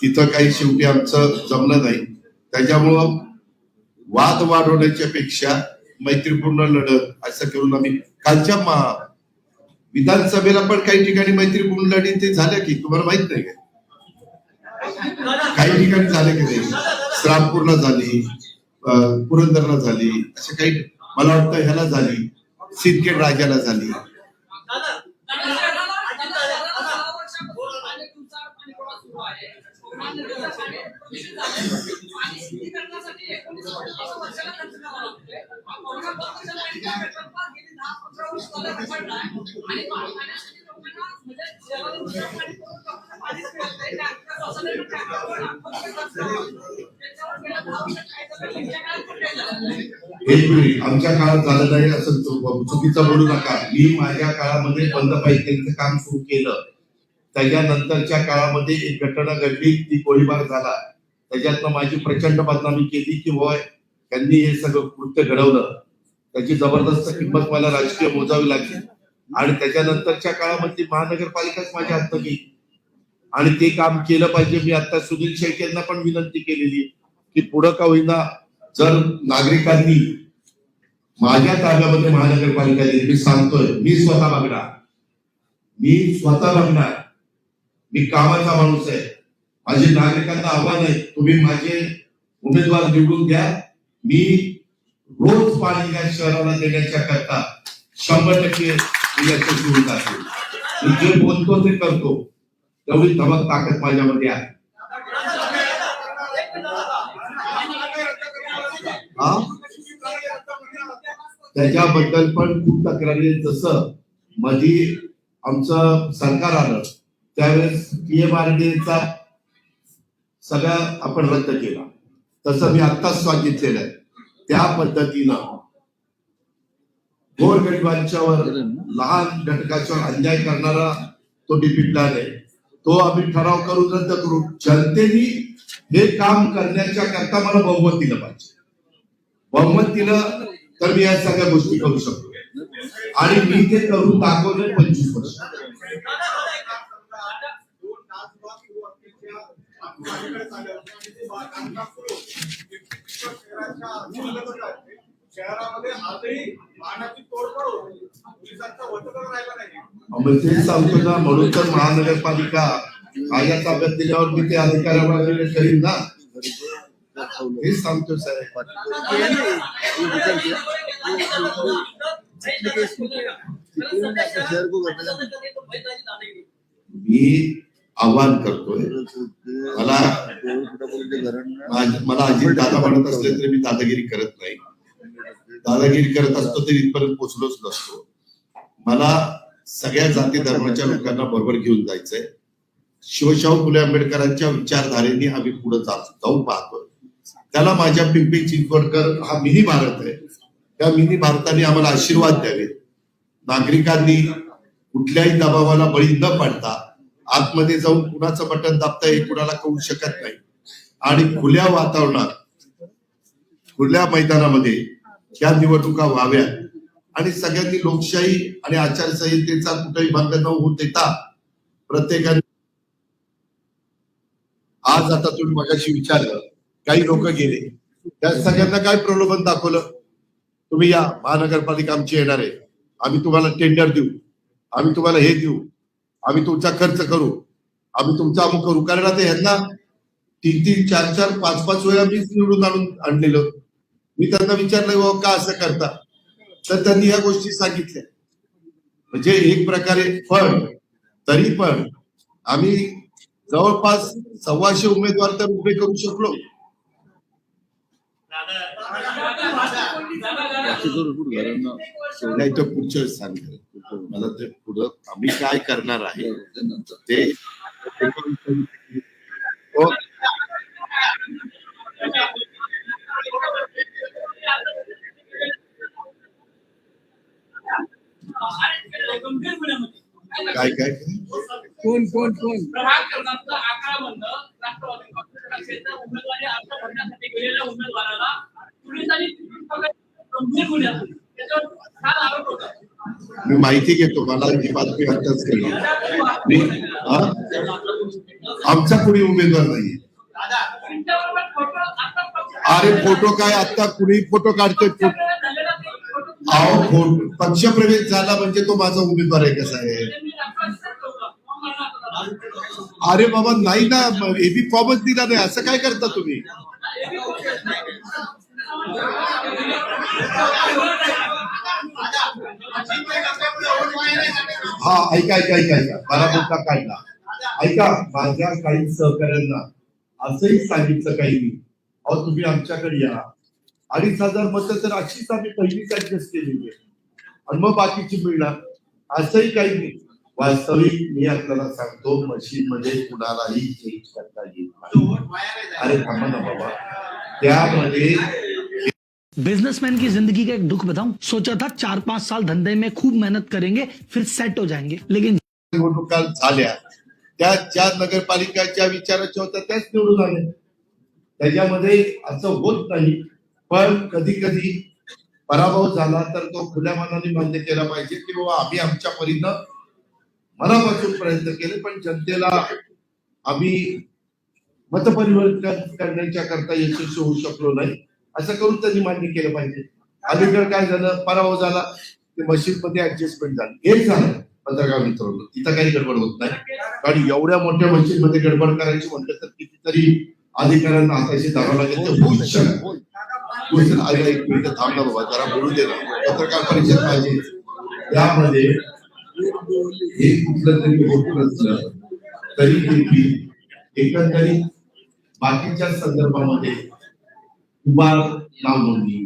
तिथं काही शेवटी आमचं जमलं नाही. त्याच्यामुळं वाद वाढवण्याच्या पेक्षा मैत्रीपूर्ण लढत असं करून आम्ही कालच्या विधानसभेला पण काही ठिकाणी मैत्रीपूर्ण लढी ते झाल्या की तुम्हाला माहित नाही का? काही ठिकाणी झाले की नाही? श्रामपूरला झाली, पुरंदरला झाली, असे काही, मला वाटतं ह्याला झाली, सिंदखेड राजाला झाली. आमच्या काळात झालं नाही असं चुकीचं बोलू नका. मी माझ्या काळामध्ये बंद पाईपलाईनचं काम सुरू केलं. त्याच्यानंतरच्या काळामध्ये एक घटना घडली, ती गोळीबार झाला. त्याच्यातनं माझी प्रचंड बदनामी केली की होय त्यांनी हे सगळं कृत्य घडवलं. त्याची जबरदस्त किंमत मला राजकीय मोजावी लागली. आणि त्याच्यानंतरच्या काळामध्ये महानगरपालिकाच माझ्या हातात गेली आणि ते काम केलं पाहिजे. मी आता सुनील शेळके यांना पण विनंती केलेली की पुढं का होईना, जर नागरिकांनी माझ्या ताब्यामध्ये महानगरपालिका दिली, मी सांगतोय, मी स्वतः बघणार. मी कामाचा माणूस आहे. माझे नागरिकांना आव्हान आहे, तुम्ही माझे उमेदवार निवडून द्या. मी रोज पाणी या शहराला देण्याच्या करता 100% यशस्वी होत असेल. मी जे बोलतो ते करतो, तेवढी धमक ताकद माझ्यामध्ये आहे. त्याच्याबद्दल पण खूप तक्रारी, जसं मध्ये आमचं सरकार आलं त्यावेळेस PMRDA सगळं आपण रद्द केला, तसं मी आत्ताच सांगितलेलं आहे. त्या पद्धतीनं गोरगरिबांच्यावर, लहान घटकाच्यावर अन्याय करणारा तो डिप्टी प्लॅन आहे, तो आम्ही ठराव करून रद्द करू. जनतेने हे काम करण्याच्या करता मला बहुमत दिलं पाहिजे. बहुमत दिलं तर मी या सगळ्या गोष्टी करू शकतो आणि मी ते करून दाखवलं 25 वर्ष. शहरामध्ये आजही पाण्याची तोडफोड, पोलिसांचा वचक राहिला नाही. तेच सांगतो ना, म्हणून तर महानगरपालिका माझ्या ताब्यात दिल्यावर मी ते अधिकाऱ्यांना करीन ना. हेच सांगतो साहेब. मी आव्हान करतोय, मला अजित दादा म्हणत असले तरी मी दादागिरी करत नाही. दादागिरी करत असतो तरी इथपर्यंत पोहोचलोच नसतो. मला सगळ्या जाती धर्माच्या लोकांना बरोबर घेऊन जायचंय. शिवशाहू फुले आंबेडकरांच्या विचारधारेने आम्ही पुढे जाऊन पाहतोय. त्याला माझ्या पिंपरी चिंचवडकर हा मिनी भारत आहे. त्या मिनी भारताने आम्हाला आशीर्वाद द्यावे. नागरिकांनी कुठल्याही दबावाला बळी न पडता आतमध्ये जाऊन कुणाचं बटन दाबता हे कुणाला कळू शकत नाही. आणि खुल्या वातावरणात, खुल्या मैदानामध्ये या निवडणुका व्हाव्या आणि सगळ्यांनी लोकशाही आणि आचारसंहितेचा कुठेही भंग न होऊ देता प्रत्येकाने, आज आता तुम्ही मगाशी विचारलं, काही लोक गेले, त्या सगळ्यांना काय प्रलोभन दाखवलं, तुम्ही या, महानगरपालिका आमची येणार आहे, आम्ही तुम्हाला टेंडर देऊ, आम्ही तुम्हाला हे देऊ, आम्ही तुमचा खर्च करू, आम्ही तुमचा अमुक करू. कारण आता ह्यांना 3-3, 4-4, 5-5 वेळा मी निवडून आणलेलं. मी त्यांना विचारलं बाबा का असं करता, तर त्यांनी ह्या गोष्टी सांगितल्या. म्हणजे एक प्रकारे पण तरी पण आम्ही जवळपास 125 उमेदवार तर उभे करू शकलो. नाही तर पुढच्या सांगतो मला ते पुढं आम्ही काय करणार आहे ते. काय काय कोण प्रभाग क्रमांक 11 करण्यासाठी गेलेल्या उमेदवाराला पोलिसांनी गंभीर गुन्हा त्याच्यावर काय आरोप होता? मी माहिती घेतो, मला ही बातमी आताच कळली. आमचा कोणी उमेदवार नाही. अरे फोटो काय, आता कुणी फोटो काढतोय? अहो पक्षप्रवेश झाला म्हणजे तो माझा उमेदवार आहे कसा आहे? अरे बाबा नाही ना, एबी फॉर्मच दिला नाही, असं काय करता तुम्ही? हा ऐका ऐका ऐका ऐका, मला मुद्दा काढला. ऐका, माझ्या काही सहकाऱ्यांना असंही सांगितलं काही मी, अहो तुम्ही आमच्याकडे या, 2,500 मतं तर अशीच आम्ही पहिलीच ऍडजस्ट केलेली आहे आणि मग बाकीची मिळणार, असंही काही नाही. वास्तविक मी आपल्याला सांगतो, मशीन मध्ये कुणालाही चेंज करता येईल नाही. अरे थांबा ना बाबा, त्यामध्ये बिजनेसमैन की जिंदगी का एक दुख बताऊं, सोचा था 4-5 साल धंधे में खूब मेहनत करेंगे फिर सेट हो जाएंगे, लेकिन निवडणुका झाल्या त्या ज्या नगरपालिकाच्या विचाराच्या होत्या त्याच निवडून आल्या. त्याच्यामध्ये असं होत नाही, पण कधी कधी पराभव झाला तर तो खुल्या मनाने मान्य केला पाहिजे की बाबा आम्ही आमच्या परीनं मनापासून प्रयत्न केले, पण जनतेला आम्ही मतपरिवर्तन करण्याच्या करता यशस्वी होऊ शकलो नाही, असं करून त्यांनी मान्य केलं पाहिजे. अलीकडे काय झालं, पराभव झाला, ते मशीन मध्ये ऍडजस्टमेंट झाली, हे झालं. पत्रकार मित्रांनो, तिथं काही गडबड होत नाही, कारण एवढ्या मोठ्या मशीन मध्ये गडबड करायची म्हटलं तर कितीतरी अधिकाऱ्यांना हाताशी धरावं लागेल, ते होऊच शकत. एक मिनिट थांबला बाबा, जरा बोलू दे ना, पत्रकार परिषद पाहिजे. यामध्ये हे कुठलं तरी होत नसलं तरी एकंदरीत बाकीच्या संदर्भामध्ये उभार नाव नोंदणी,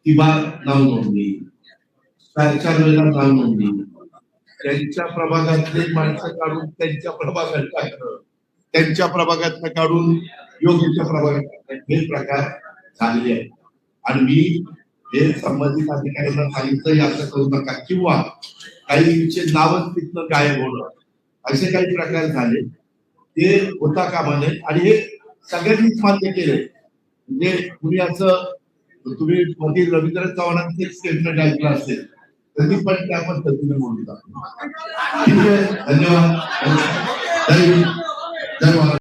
तिबार नाव नोंदणी, 4 वेळेला नाव नोंदणी, त्यांच्या प्रभागातले माणसं काढून त्यांच्या प्रभागात टाकणं, त्यांच्या प्रभागात काढून योग्यच्या प्रभागात, हे प्रकार झालेले आहेत. आणि मी हे संबंधित अधिकाऱ्यांना सांगितलं असं करू नका, किंवा काहींचे नावच तिथनं गायब होणं, असे काही प्रकार झाले, ते होता कामा नये. आणि हे सगळ्यांनीच मान्य केले. म्हणजे तुम्ही असं, तुम्ही मध्ये रवींद्र चव्हाणांचं एक स्टेटमेंट ऐकलं असेल, तरी पण त्या पद्धतीने बोलू. ठीक आहे, धन्यवाद. जय हिंद, जय महाराष्ट्र.